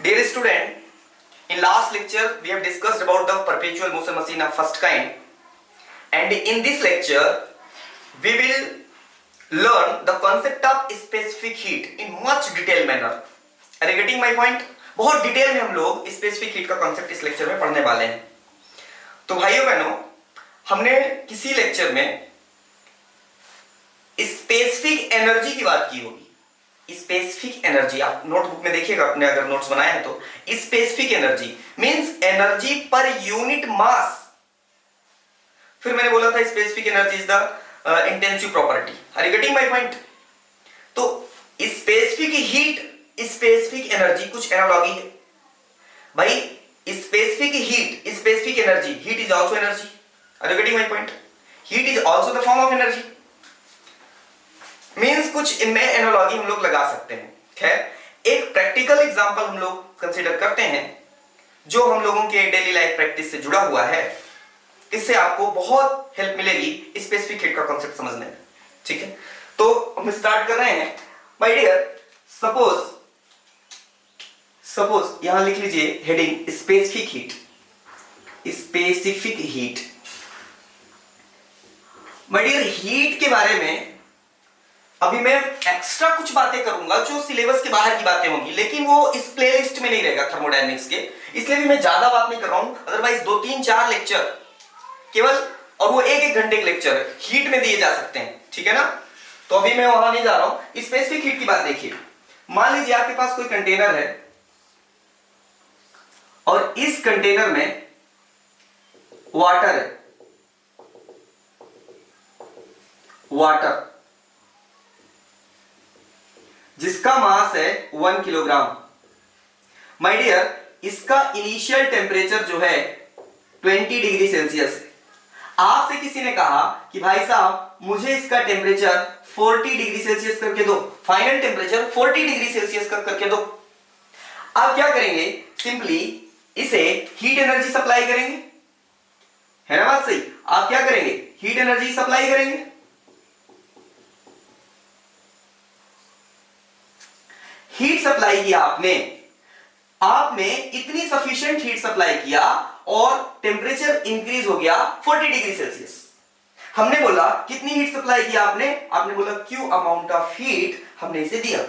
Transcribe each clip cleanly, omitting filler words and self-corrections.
Dear student, in last lecture we have discussed about the perpetual motion machine of first kind, and in this lecture we will learn the concept of specific heat in much detailed manner. Are you getting my point? बहुत detail में हम लोग specific heat का concept इस lecture में पढ़ने वाले हैं. तो भाइयों बहनों, हमने किसी लेक्चर में स्पेसिफिक एनर्जी की बात की होगी. स्पेसिफिक एनर्जी आप नोटबुक में देखिएगा, अपने अगर नोट्स बनाए हैं तो. Specific energy means energy per unit mass. फिर मैंने बोला था specific energy is the intensive property. Are you getting my point? तो स्पेसिफिक हीट, स्पेसिफिक एनर्जी कुछ एनालॉजी है भाई. Specific heat, specific energy, heat is also energy. Are you getting my point? Heat is also the form of energy. Means कुछ इनमें analogy हम लोग लगा सकते हैं. खैर, एक प्रैक्टिकल एग्जांपल हम लोग कंसीडर करते हैं जो हम लोगों के डेली लाइफ प्रैक्टिस से जुड़ा हुआ है. इससे आपको बहुत हेल्प मिलेगी स्पेसिफिक हीट का कॉन्सेप्ट समझने में. ठीक है, तो हम स्टार्ट कर रहे हैं. माय डियर, सपोज यहां लिख लीजिए heading specific heat. Specific heat. My dear, heat के बारे में अभी मैं एक्स्ट्रा कुछ बातें करूंगा जो सिलेबस के बाहर की बातें होंगी, लेकिन वो इस प्लेलिस्ट में नहीं रहेगा थर्मोडायनेमिक्स के. इसलिए भी मैं ज्यादा बात नहीं कर रहा हूं. अदरवाइज 2-3-4 लेक्चर केवल, और वो 1-1 घंटे के लेक्चर हीट में दिए जा सकते हैं. ठीक है ना? तो अभी मैं वहां नहीं जा रहा हूं. स्पेसिफिक हीट की बात देखिए. मान लीजिए आपके पास कोई कंटेनर है और इस कंटेनर में वाटर है. वाटर जिसका मास है 1 किलोग्राम. माय डियर, इसका इनिशियल टेम्परेचर जो है 20 डिग्री सेल्सियस है. आपसे किसी ने कहा कि भाई साहब मुझे इसका टेम्परेचर 40 डिग्री सेल्सियस करके दो. फाइनल टेम्परेचर 40 डिग्री सेल्सियस करके दो. आप क्या करेंगे? सिंपली इसे हीट एनर्जी सप्लाई करेंगे. है ना बात सही? आप क्या करेंगे? हीट एनर्जी सप्लाई करेंगे. हीट सप्लाई किया आपने इतनी सफिशिएंट हीट सप्लाई किया और टेम्परेचर इंक्रीज हो गया 40 डिग्री सेल्सियस. हमने बोला कितनी हीट सप्लाई किया आपने बोला क्यू अमाउंट ऑफ हीट हमने इसे दिया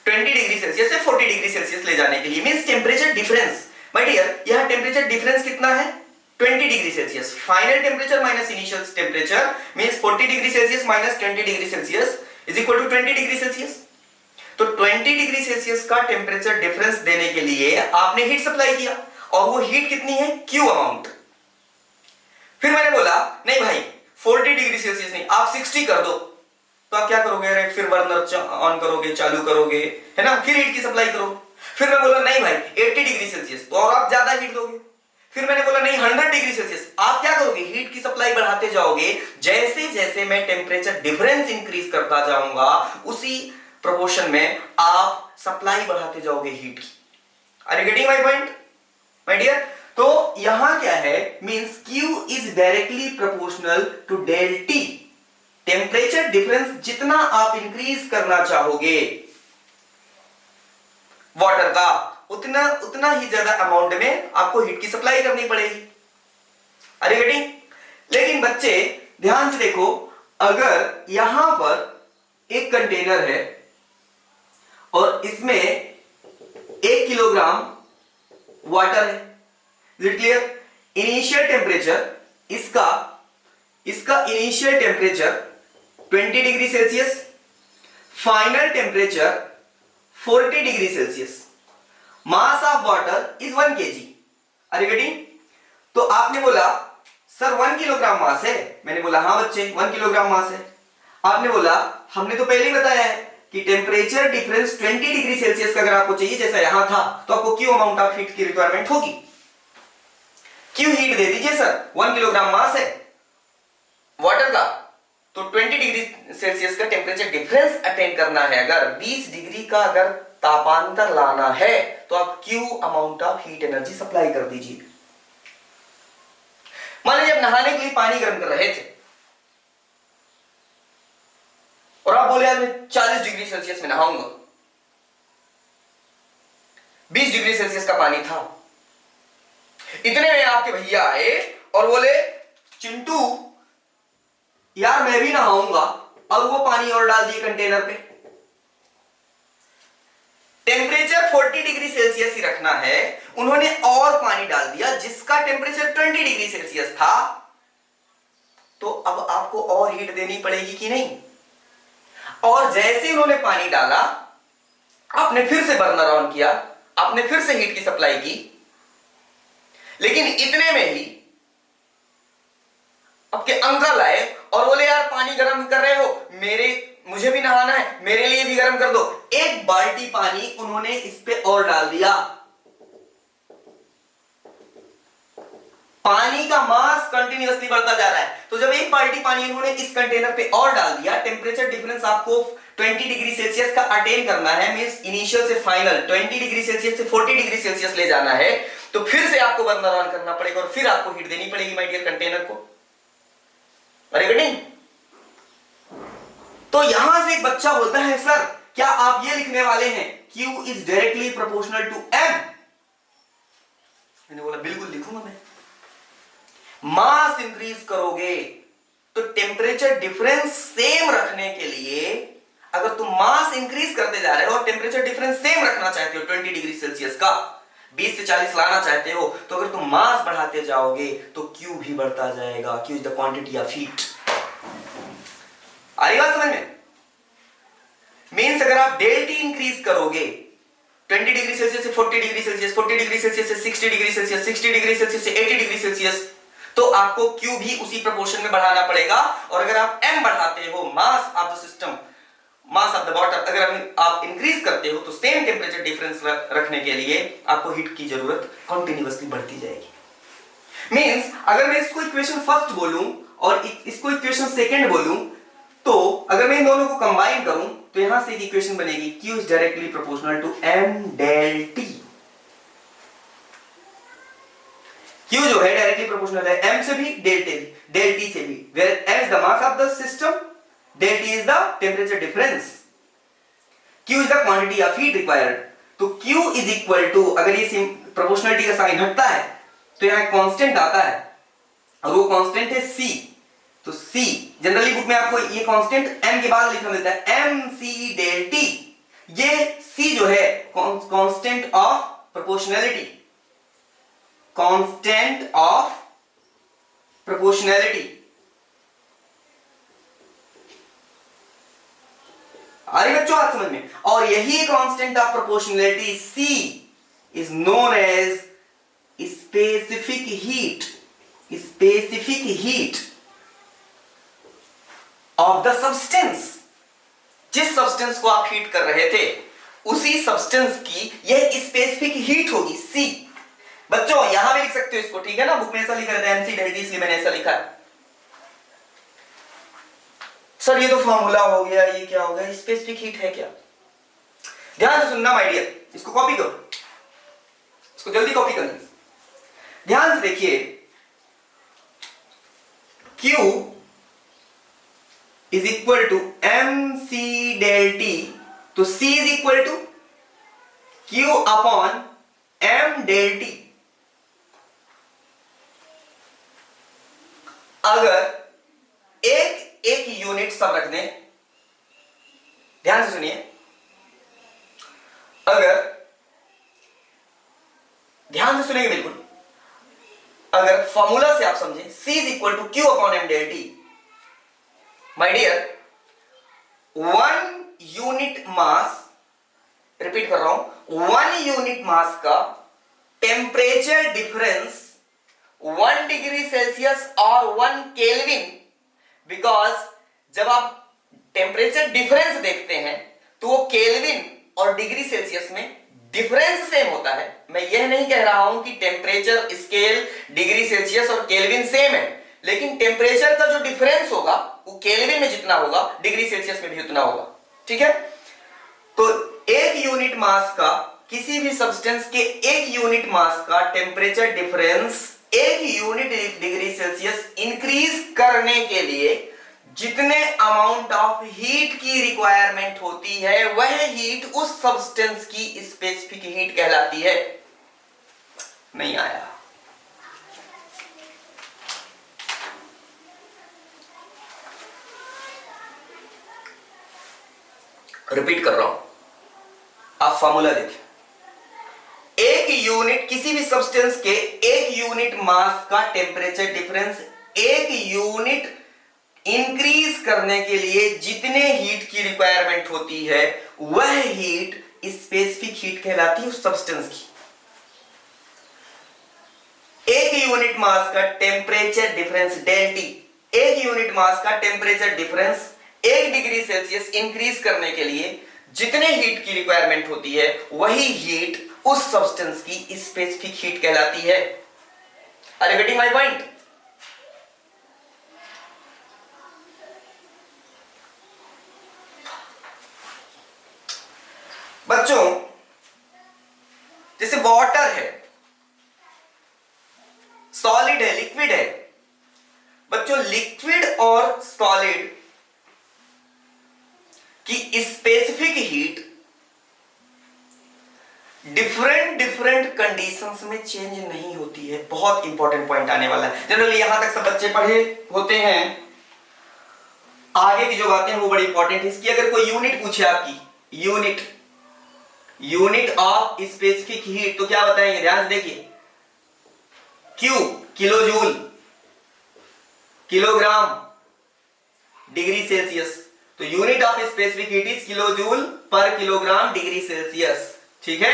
20 डिग्री सेल्सियस से 40 डिग्री सेल्सियस ले जाने के लिए. Means temperature difference. My dear, यहां टेम्परेचर डिफरेंस कितना है? 20 degree Celsius. Final temperature minus initial temperature means 40 degree Celsius minus 20 degree Celsius is equal to 20 degree Celsius. तो 20 डिग्री सेल्सियस का टेम्परेचर डिफरेंस देने के लिए आपने हीट सप्लाई किया, और वो हीट कितनी है? Q amount. फिर मैंने बोला नहीं भाई 40 डिग्री सेल्सियस नहीं, आप 60 कर दो. तो आप क्या करोगे? अरे फिर बर्नर ऑन करोगे, चालू करोगे, है ना? फिर हीट की सप्लाई करो. फिर मैं बोला नहीं भाई 80 डिग्री सेल्सियस, तो और आप ज्यादा हीट दोगे. फिर मैंने बोला नहीं 100 डिग्री सेल्सियस. आप क्या करोगे? हीट की सप्लाई बढ़ाते जाओगे. जैसे जैसे मैं टेम्परेचर डिफरेंस इंक्रीज करता जाऊंगा उसी प्रोपोर्शन में आप सप्लाई बढ़ाते जाओगे हीट की. Are you getting my point my dear? तो यहां क्या है? Means Q is directly proportional to del T. Temperature difference जितना आप इंक्रीज करना चाहोगे वाटर का, उतना ही ज्यादा अमाउंट में आपको हीट की सप्लाई करनी पड़ेगी. Are you getting? लेकिन बच्चे ध्यान से देखो, अगर यहां पर एक कंटेनर है और इसमें 1 किलोग्राम वाटर है. Is it clear? Initial temperature इसका initial temperature 20 degree Celsius, final temperature 40 degree Celsius. Mass of water is 1 kg. Are you getting? तो आपने बोला सर 1 किलोग्राम मास है. मैंने बोला हाँ बच्चे 1 किलोग्राम मास है. आपने बोला हमने तो पहले ही बताया है कि टेम्परेचर डिफरेंस 20 डिग्री सेल्सियस का अगर आपको चाहिए जैसा यहां था, तो आपको क्यू अमाउंट ऑफ हीट की रिक्वायरमेंट होगी. क्यू हीट दे दीजिए सर. 1 किलोग्राम मास है वाटर का, तो 20 डिग्री सेल्सियस का टेम्परेचर डिफरेंस अटेन करना है. अगर 20 डिग्री का अगर तापांतर लाना है तो आप Q amount of heat energy supply कर दीजिए. मान लीजिए आप नहाने के लिए पानी गर्म कर रहे थे और आप बोले आज मैं 40 डिग्री सेल्सियस में नहाऊंगा. 20 डिग्री सेल्सियस का पानी था। इतने में आपके भैया आए और बोले चिंटू यार मैं भी नहाऊंगा, और वो पानी और डाल दिए कंटेनर पे। टेम्परेचर 40 डिग्री सेल्सियस ही रखना है, उन्होंने और पानी डाल दिया जिसका टेम्परेचर 20 डिग्री सेल्सियस था। तो अब आपको और हीट देनी पड़ेगी कि नहीं? और जैसे उन्होंने पानी डाला, आपने फिर से बर्नर ऑन किया, आपने फिर से हीट की सप्लाई की, लेकिन इतने में ही आपके अंकल आए और बोले यार पानी गर्म कर रहे हो, मुझे भी नहाना है, मेरे लिए भी गर्म कर दो। एक बाल्टी पानी उन्होंने इस पे और डाल दिया। पानी का मास कंटिन्यूअसली बढ़ता जा रहा है, तो जब एक बाल्टी पानी उन्होंने इस कंटेनर पे और डाल दिया, टेम्परेचर डिफरेंस आपको 20 डिग्री सेल्सियस का अटेन करना है, मींस इनिशियल से फाइनल 20 डिग्री सेल्सियस से 40 डिग्री सेल्सियस ले जाना है, तो फिर से आपको बर्नर ऑन करना पड़ेगा और फिर आपको हीट देनी पड़ेगी माय डियर कंटेनर को। नहीं? तो यहां से एक बच्चा बोलता है सर क्या आप ये लिखने वाले हैं Q is directly proportional to M? मैंने बोला बिल्कुल लिखूंगा मैं। मास इंक्रीज करोगे तो टेम्परेचर डिफरेंस सेम रखने के लिए, अगर तुम मास इंक्रीज करते जा रहे हो और टेम्परेचर डिफरेंस सेम रखना चाहते हो 20 डिग्री सेल्सियस का, 20 से 40 लाना चाहते हो, तो अगर तुम मास बढ़ाते जाओगे तो Q भी बढ़ता जाएगा। Q is the quantity of heat. आ रही बात समझ में? मीन्स अगर आप डेल्टी इंक्रीज करोगे 20 डिग्री सेल्सियस से 40 डिग्री सेल्सियस, 40 डिग्री सेल्सियस से 60 डिग्री सेल्सियस, 60 डिग्री सेल्सियस से 80 डिग्री सेल्सियस, तो आपको Q भी उसी प्रोपोर्शन में बढ़ाना पड़ेगा। और अगर आप M बढ़ाते हो, mass of the system, mass of the water, अगर आप इंक्रीज करते हो तो सेम टेम्परेचर डिफरेंस रखने के लिए आपको हीट की जरूरत कंटिन्यूअसली बढ़ती जाएगी। मींस अगर मैं इसको इक्वेशन फर्स्ट बोलूं और इसको इक्वेशन सेकंड बोलूं, तो अगर मैं इन दोनों को कंबाइन करूं तो यहां से एक इक्वेशन बनेगी Q is directly proportional to M del T। Q जो है डायरेक्टली प्रोपोर्शनल है M से भी, del T से भी, where M is the mass of the system, del T is the temperature difference, Q is the quantity of heat required। तो Q is equal to, अगर ये प्रोपोर्शनलिटी का sign हटता है तो यहां कांस्टेंट आता है और वो कांस्टेंट है C। तो C जनरली बुक में आपको ये कांस्टेंट M के बाद लिखा मिलता है MC del T। ये C जो है constant of proportionality, constant of proportionality. आ रही बच्चों बात समझ में? और यही constant of proportionality C is known as specific heat, specific heat of the substance. जिस सब्सटेंस को आप हीट कर रहे थे उसी सब्सटेंस की यह स्पेसिफिक हीट होगी C। बच्चों यहां भी लिख सकते हो इसको, ठीक है ना? बुक में ऐसा लिखा रहता है MC del T, इसलिए मैंने ऐसा लिखा है। सर ये तो फॉर्मूला हो गया, ये क्या हो गया? स्पेसिफिक हीट है क्या? ध्यान से सुनना माय डियर, इसको कॉपी करो, इसको जल्दी कॉपी करना। ध्यान से देखिए, Q is equal to MC del T, तो C is equal to Q upon M del T। अगर एक यूनिट सब रख दें, ध्यान से सुनिए, अगर ध्यान से सुनेंगे बिल्कुल, अगर फॉर्मूला से आप समझें C is equal to Q upon M del T, my dear 1 unit mass, repeat कर रहा हूं, 1 यूनिट मास का टेम्परेचर डिफरेंस 1 डिग्री सेल्सियस और 1 केल्विन, बिकॉज जब आप टेम्परेचर डिफरेंस देखते हैं तो वो केल्विन और डिग्री सेल्सियस में डिफरेंस सेम होता है। मैं यह नहीं कह रहा हूं कि टेम्परेचर स्केल डिग्री सेल्सियस और केल्विन सेम है, लेकिन टेम्परेचर का जो डिफरेंस होगा वो केल्विन में जितना होगा डिग्री सेल्सियस में भी उतना होगा, ठीक है? तो एक यूनिट मास का, किसी भी सब्सटेंस के एक यूनिट मास का temperature difference 1 unit degree Celsius increase करने के लिए जितने अमाउंट ऑफ हीट की रिक्वायरमेंट होती है वह हीट उस सब्सटेंस की स्पेसिफिक हीट कहलाती है। नहीं आया? रिपीट कर रहा हूं, आप फॉर्मूला देखिए। एक यूनिट किसी भी सब्सटेंस के एक यूनिट मास का टेम्परेचर डिफरेंस एक यूनिट इंक्रीज करने के लिए जितने हीट की रिक्वायरमेंट होती है वह हीट स्पेसिफिक हीट कहलाती है उस सब्सटेंस की। एक यूनिट मास का टेम्परेचर डिफरेंस डेल्टी, एक यूनिट मास का temperature difference 1 degree Celsius increase करने के लिए जितने हीट की रिक्वायरमेंट होती है वही हीट उस सब्सटेंस की स्पेसिफिक हीट कहलाती है। Are you getting my point? बच्चों, जैसे वाटर है, सॉलिड है, लिक्विड है। बच्चों, लिक्विड और सॉलिड की स्पेसिफिक हीट डिफरेंट कंडीशंस में चेंज नहीं होती है। बहुत इंपॉर्टेंट पॉइंट आने वाला है। जनरली यहां तक सब बच्चे पढ़े होते हैं, आगे की जो बातें हैं वो बड़ी इंपॉर्टेंट है। इसकी अगर कोई यूनिट पूछे आपकी, यूनिट ऑफ स्पेसिफिक हीट, तो क्या बताएंगे? ध्यान से देखिए, Q kilo joule, kilogram degree Celsius. तो unit of specific heat is kilo joule per kilogram degree Celsius, ठीक है,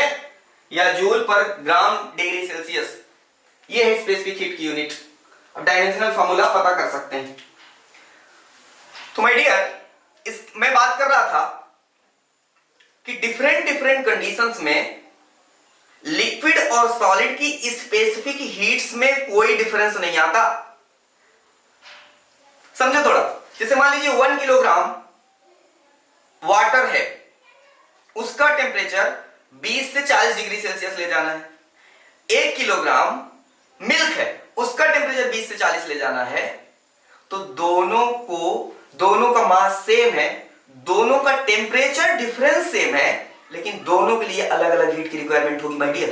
या जूल पर ग्राम डिग्री सेल्सियस। ये है स्पेसिफिक हीट की यूनिट। अब डायमेंशनल फार्मूला पता कर सकते हैं। तो माय डियर, मैं बात कर रहा था कि डिफरेंट कंडीशंस में लिक्विड और सॉलिड की स्पेसिफिक हीट्स में कोई डिफरेंस नहीं आता। समझो थोड़ा, जैसे मान लीजिए 1 किलोग्राम वाटर है, उसका टेम्परेचर 20 से 40 डिग्री सेल्सियस ले जाना है। 1 किलोग्राम मिल्क है, उसका टेम्परेचर 20 से 40 ले जाना है। तो दोनों का मास सेम है, दोनों का टेम्परेचर डिफरेंस सेम है, लेकिन दोनों के लिए अलग अलग हीट की रिक्वायरमेंट होगी my dear.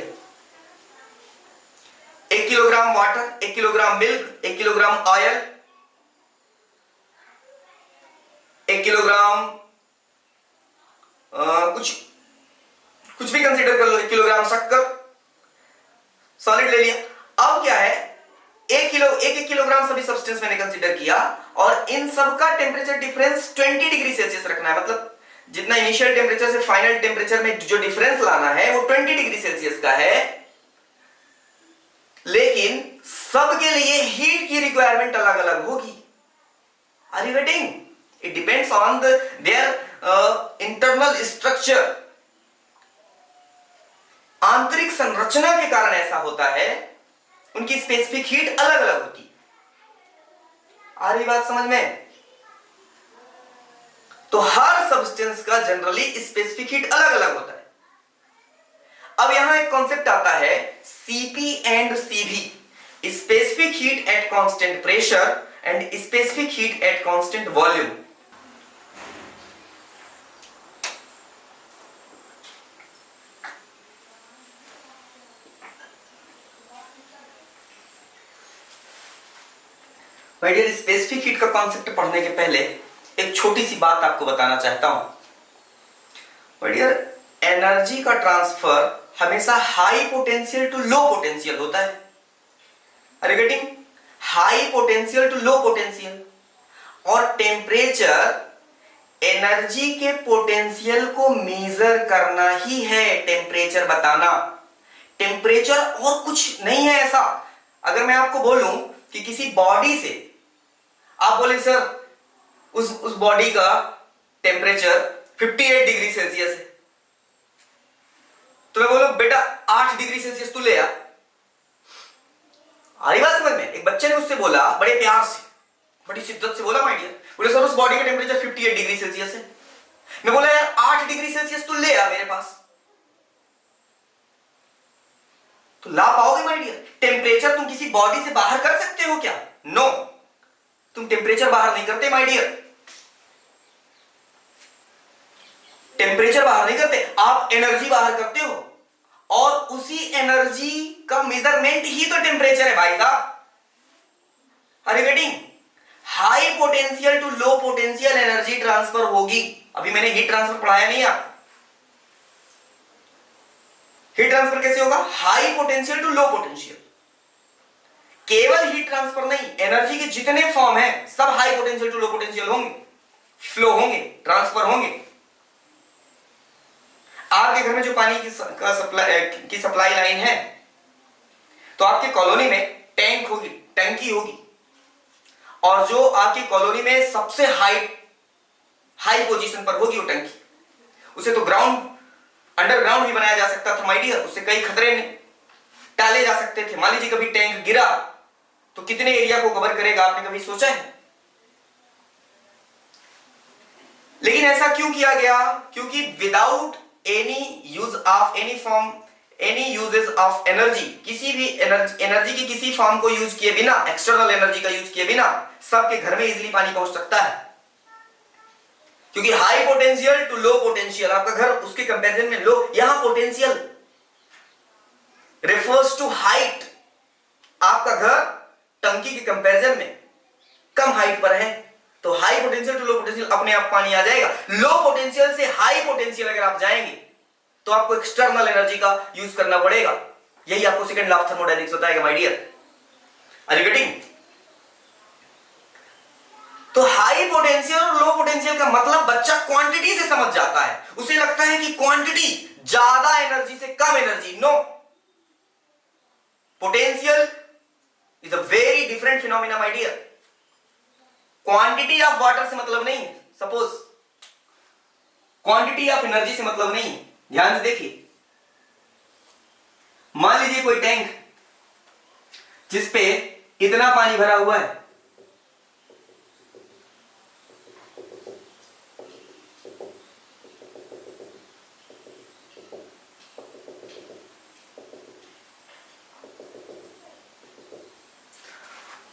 1 kilogram water, 1 kilogram milk, 1 kilogram oil, 1 kilogram कुछ भी कंसीडर कर लो, 1 किलोग्राम शक्कर, सॉलिड ले लिया। अब क्या है, एक किलोग्राम सभी सब्सटेंस मैंने कंसीडर किया और इन सब का टेम्परेचर डिफरेंस 20 डिग्री सेल्सियस रखना है। मतलब जितना इनिशियल टेम्परेचर से फाइनल टेम्परेचर में जो डिफरेंस लाना है वो 20 डिग्री सेल्सियस का है, लेकिन सबके लिए हीट की रिक्वायरमेंट अलग अलग होगी। Are you getting? It depends on their internal structure. आंतरिक संरचना के कारण ऐसा होता है, उनकी स्पेसिफिक हीट अलग अलग होती है। आ रही बात समझ में? तो हर सब्सटेंस का जनरली स्पेसिफिक हीट अलग अलग होता है। अब यहां एक कॉन्सेप्ट आता है CP and CV, specific heat at constant pressure and specific heat at constant volume. My dear, specific heat का कॉन्सेप्ट पढ़ने के पहले एक छोटी सी बात आपको बताना चाहता हूं। माय डियर, एनर्जी का ट्रांसफर हमेशा high potential to low potential होता है। Are you getting? High potential to low potential. और टेम्परेचर एनर्जी के पोटेंशियल को मेजर करना ही है, टेम्परेचर बताना। टेम्परेचर और कुछ नहीं है ऐसा। अगर मैं आपको बोलूं कि किसी बॉडी से, आप बोले सर उस बॉडी का टेम्परेचर 58 डिग्री सेल्सियस है, तो मैं बोलूं बेटा 8 डिग्री सेल्सियस तू ले आ। आई बात समझ में? एक बच्चे ने उससे बोला, बड़े प्यार से, बड़ी शिद्दत से बोला माय डियर, बोले सर उस बॉडी का टेम्परेचर 58 डिग्री सेल्सियस है। मैं बोला यार 8 डिग्री सेल्सियस तू ले आ मेरे पास, तो ला पाओगे माय डियर? टेम्परेचर तुम किसी बॉडी से बाहर कर सकते हो क्या? नो। तुम टेम्परेचर बाहर नहीं करते माय डियर, टेम्परेचर बाहर नहीं करते, आप एनर्जी बाहर करते हो, और उसी एनर्जी का मेजरमेंट ही तो टेम्परेचर है भाई साहब। Are you getting? High potential to low potential energy transfer होगी। अभी मैंने हीट ट्रांसफर पढ़ाया नहीं आपको। हीट ट्रांसफर कैसे होगा? High potential to low potential. केवल हीट ट्रांसफर नहीं, एनर्जी के जितने फॉर्म हैं सब high potential to low potential होंगे, फ्लो होंगे, ट्रांसफर होंगे। आपके घर में जो पानी की सप्लाई लाइन है, तो आपके कॉलोनी में टैंक होगी, टंकी होगी, और जो आपकी कॉलोनी में सबसे हाई पोजीशन पर होगी वो टंकी, उसे तो अंडरग्राउंड भी बनाया जा सकता था माय डियर, उससे कई खतरे टाले जा सकते थे। मान लीजिए कभी टैंक गिरा तो कितने एरिया को कवर करेगा, आपने कभी सोचा है? लेकिन ऐसा क्यों किया गया? क्योंकि without any uses of energy, किसी भी एनर्जी की किसी फॉर्म को यूज किए बिना, एक्सटर्नल एनर्जी का यूज किए बिना सबके घर में इजीली पानी पहुंच सकता है। क्योंकि high potential to low potential, आपका घर उसके कंपैरिजन में लो, यहां पोटेंशियल रेफर्स टू हाइट, आपका घर टंकी के कंपैरिजन में कम हाइट पर है, तो high potential to low potential अपने आप पानी आ जाएगा। लो पोटेंशियल से हाई पोटेंशियल अगर आप जाएंगे तो आपको एक्सटर्नल एनर्जी का यूज करना पड़ेगा। यही आपको सेकंड लॉ ऑफ थर्मोडायनेमिक्स बताएगा my dear. Are you getting? तो हाई पोटेंशियल और लो पोटेंशियल का मतलब बच्चा क्वांटिटी से समझ जाता है, उसे लगता है कि क्वांटिटी ज्यादा एनर्जी से कम energy. No, potential is a very different phenomena my dear. Quantity of water से मतलब नहीं है, सपोज क्वांटिटी ऑफ एनर्जी से मतलब नहीं है। ध्यान से देखिए, मान लीजिए कोई टैंक जिसपे इतना पानी भरा हुआ है,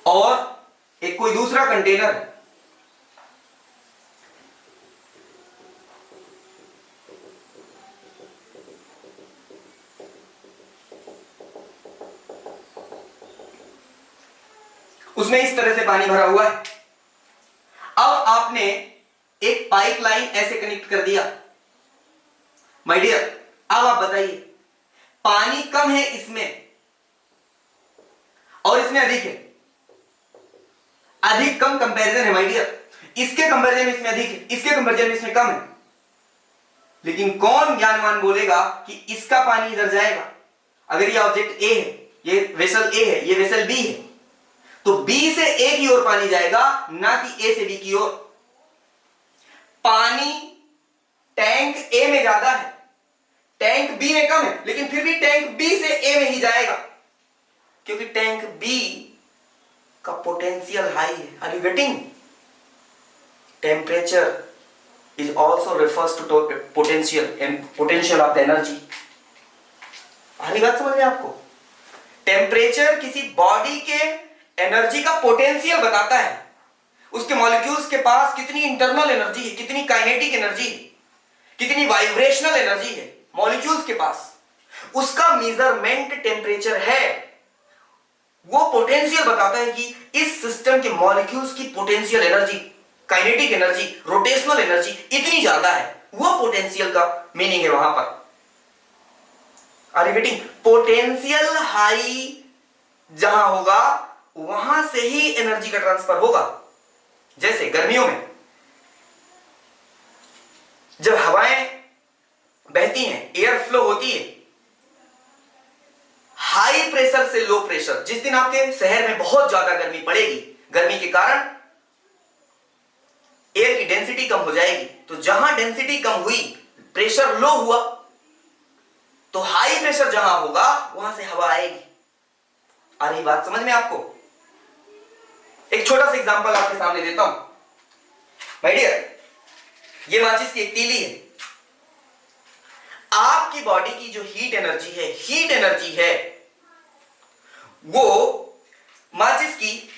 और एक कोई दूसरा कंटेनर है, उसमें इस तरह से पानी भरा हुआ है। अब आपने एक पाइपलाइन ऐसे कनेक्ट कर दिया माय डियर। अब आप बताइए, पानी कम है इसमें और इसमें अधिक है, अधिक कम कंपैरिजन है माय डियर। इसके कंपैरिजन में इसमें अधिक है, इसके कंपैरिजन में इसमें कम है। लेकिन कौन ज्ञानवान बोलेगा कि इसका पानी इधर जाएगा? अगर ये ऑब्जेक्ट ए है, ये वेसल ए है, ये वेसल बी है, तो बी से ए की ओर पानी जाएगा, ना कि ए से बी की ओर। पानी टैंक ए में ज्यादा है, टैंक बी में कम है, लेकिन फिर भी टैंक बी से ए में ही जाएगा, क्योंकि टैंक बी का पोटेंशियल हाई है। Are you getting? Temperature is also refers to potential and potential of the energy. आ रही बात समझ में आपको? टेम्परेचर किसी बॉडी के एनर्जी का पोटेंशियल बताता है, उसके मॉलिक्यूल्स के पास कितनी इंटरनल एनर्जी है, कितनी काइनेटिक एनर्जी है, कितनी वाइब्रेशनल एनर्जी है मॉलिक्यूल्स के पास, उसका मेजरमेंट टेम्परेचर है। वो पोटेंशियल बताता है कि इस सिस्टम के मॉलिक्यूल्स की potential energy, kinetic energy, rotational energy इतनी ज्यादा है। वो पोटेंशियल का मीनिंग है वहां पर। Are you getting? Potential high जहां होगा वहां से ही एनर्जी का ट्रांसफर होगा। जैसे गर्मियों में जब हवाएं बहती हैं, एयर फ्लो होती है, हाई प्रेशर से लो प्रेशर, जिस दिन आपके शहर में बहुत ज्यादा गर्मी पड़ेगी, गर्मी के कारण एयर की डेंसिटी कम हो जाएगी, तो जहां डेंसिटी कम हुई, प्रेशर लो हुआ, तो हाई प्रेशर जहां होगा वहां से हवा आएगी। आ रही बात समझ में आपको? एक छोटा सा एग्जांपल आपके सामने देता हूं माय डियर। ये माचिस की एक तीली है। आपकी बॉडी की जो हीट एनर्जी है वो माचिस की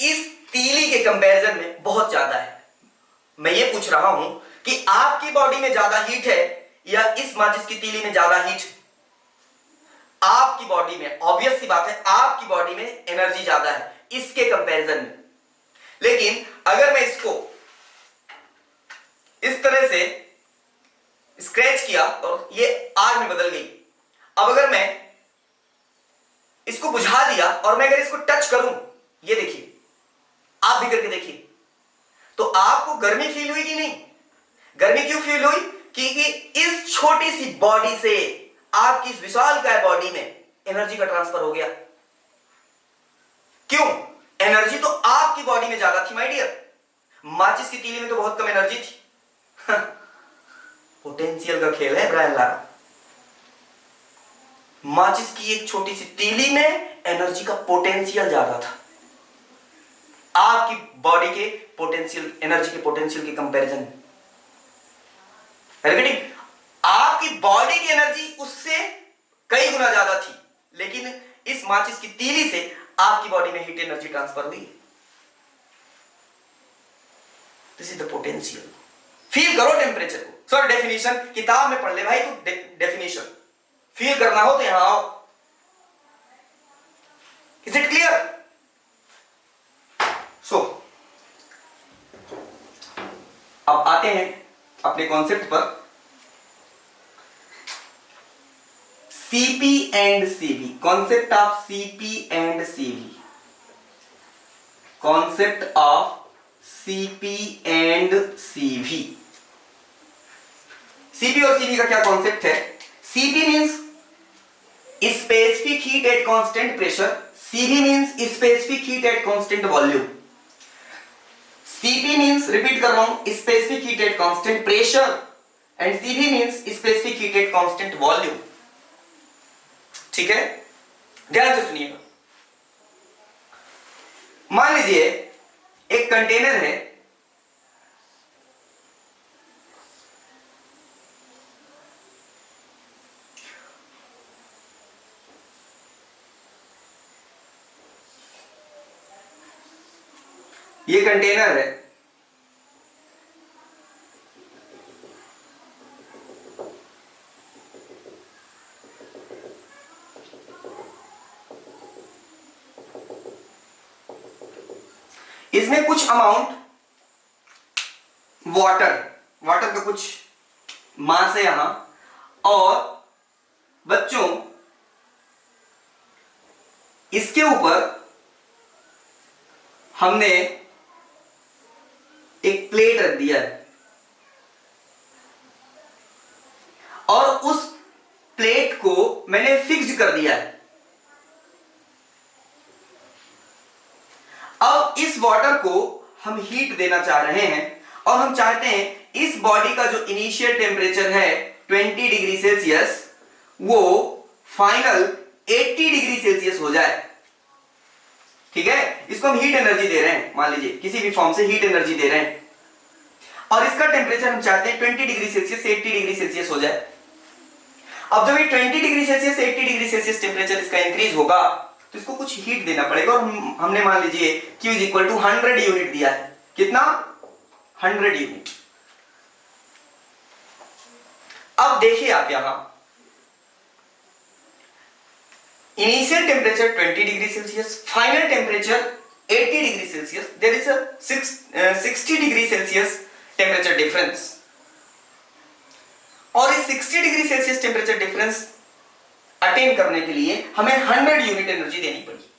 इस तीली के कंपैरिजन में बहुत ज्यादा है। मैं ये पूछ रहा हूं कि आपकी बॉडी में ज्यादा हीट है या इस माचिस की तीली में ज्यादा हीट है? आपकी बॉडी में, ऑब्वियस सी बात है, आपकी बॉडी में एनर्जी ज्यादा है इसके कंपैरिजन में। लेकिन अगर मैं इसको इस तरह से स्क्रैच किया और ये आग में बदल गई, अब अगर मैं इसको बुझा दिया और मैं अगर इसको टच करूं, ये देखिए, आप भी करके देखिए, तो आपको गर्मी फील हुई कि नहीं? गर्मी क्यों फील हुई? क्योंकि इस छोटी सी बॉडी से आपकी इस विशालकाय बॉडी में एनर्जी का ट्रांसफर हो गया। क्यों? एनर्जी तो आपकी बॉडी में ज्यादा थी माय डियर, माचिस की तीली में तो बहुत कम एनर्जी थी। पोटेंशियल का खेल है ब्रायन लारा। माचिस की एक छोटी सी तीली में एनर्जी का पोटेंशियल ज्यादा था आपकी बॉडी के पोटेंशियल, एनर्जी के पोटेंशियल के कंपैरिजन में। रिपीटिंग, आपकी बॉडी की एनर्जी उससे कई गुना ज्यादा थी, लेकिन इस माचिस की तीली से आपकी बॉडी में हीट एनर्जी ट्रांसफर हुई। This is the potential. Feel करो टेम्परेचर को। सर डेफिनेशन किताब में पढ़ ले भाई, तू डेफिनेशन फील करना हो तो यहां आओ। Is it clear? सो अब आते हैं अपने कॉन्सेप्ट पर। CP and CV, concept of CP and CV, concept of CP and CV. CP और सीवी का क्या कॉन्सेप्ट है? CP means specific heat at constant pressure, CV means specific heat at constant volume. CP means, repeat कर रहा हूं, specific heat at constant pressure and CV means specific heat at constant volume. ठीक है, ध्यान से सुनिएगा। मान लीजिए एक कंटेनर है, ये कंटेनर है, इसमें कुछ अमाउंट वाटर का कुछ मास है यहां, और बच्चों इसके ऊपर हमने एक प्लेट रख दिया है और उस प्लेट को मैंने फिक्स्ड कर दिया है। अब इस वाटर को हम हीट देना चाह रहे हैं और हम चाहते हैं इस बॉडी का जो इनिशियल टेम्परेचर है 20 डिग्री सेल्सियस, वो फाइनल 80 डिग्री सेल्सियस हो जाए। ठीक है, इसको हम हीट एनर्जी दे रहे हैं, मान लीजिए किसी भी फॉर्म से हीट एनर्जी दे रहे हैं, और इसका टेम्परेचर हम चाहते हैं 20 डिग्री सेल्सियस से 80 डिग्री सेल्सियस हो जाए। अब जब ये 20 डिग्री सेल्सियस से 80 डिग्री सेल्सियस टेम्परेचर इसका इंक्रीज होगा तो इसको कुछ हीट देना पड़ेगा, और हमने मान लीजिए Q is equal to 100 unit दिया है। कितना? 100 यूनिट। अब देखिए आप यहां initial temperature 20 degree Celsius, final temperature 80 degree Celsius, there is a 60 degree Celsius temperature difference, और इस 60 degree Celsius temperature difference attain करने के लिए हमें 100 यूनिट एनर्जी देनी पड़ी।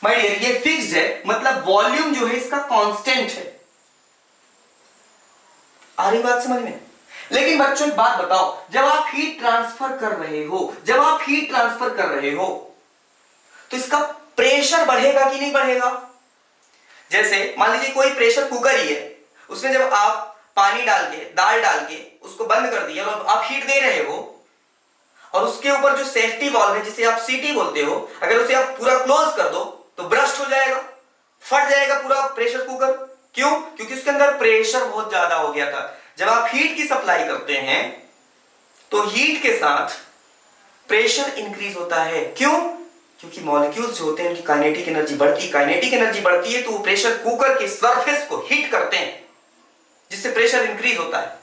माय डियर, ये फिक्स्ड है, मतलब वॉल्यूम जो है इसका कांस्टेंट है। आ रही बात समझ में? लेकिन बच्चों एक बात बताओ, जब आप हीट ट्रांसफर कर रहे हो तो इसका प्रेशर बढ़ेगा कि नहीं बढ़ेगा? जैसे मान लीजिए कोई प्रेशर कुकर ही है, उसमें जब आप पानी डाल के, दाल डाल के उसको बंद कर दिया और आप हीट दे रहे हो, और उसके ऊपर जो सेफ्टी वाल्व है जिसे आप सीटी बोलते हो, अगर उसे आप पूरा क्लोज कर दो तो ब्रस्ट हो जाएगा, फट जाएगा पूरा प्रेशर कुकर। क्यों? क्योंकि उसके अंदर प्रेशर बहुत ज्यादा हो गया था। जब आप हीट की सप्लाई करते हैं तो हीट के साथ प्रेशर इंक्रीज होता है। क्यों? क्योंकि मॉलिक्यूल्स जो होते हैं उनकी काइनेटिक एनर्जी बढ़ती है तो वो प्रेशर कुकर के सरफेस को हीट करते हैं, जिससे प्रेशर इंक्रीज होता है।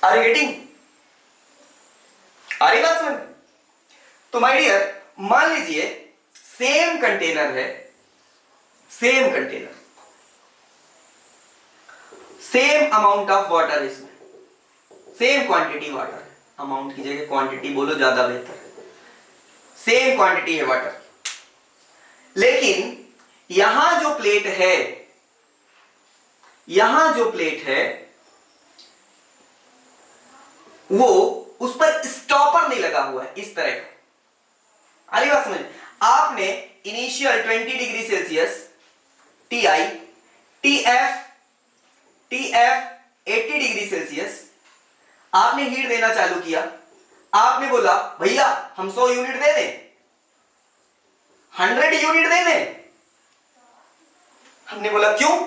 Are you getting? आ रही बात समझ में? तो माय डियर, मान लीजिए सेम कंटेनर है, सेम अमाउंट ऑफ वाटर, इसमें सेम क्वांटिटी वाटर है, अमाउंट की जगह क्वांटिटी बोलो ज्यादा बेहतर है, सेम क्वांटिटी है वाटर, लेकिन यहां जो प्लेट है वो उस पर स्टॉपर नहीं लगा हुआ है इस तरह का। अरे बात समझ, आपने initial 20 degree Celsius TI, TF 80 degree Celsius आपने हीट देना चालू किया। आपने बोला भैया हम 100 यूनिट दे दें, 100 यूनिट दे दें। हमने बोला क्यों?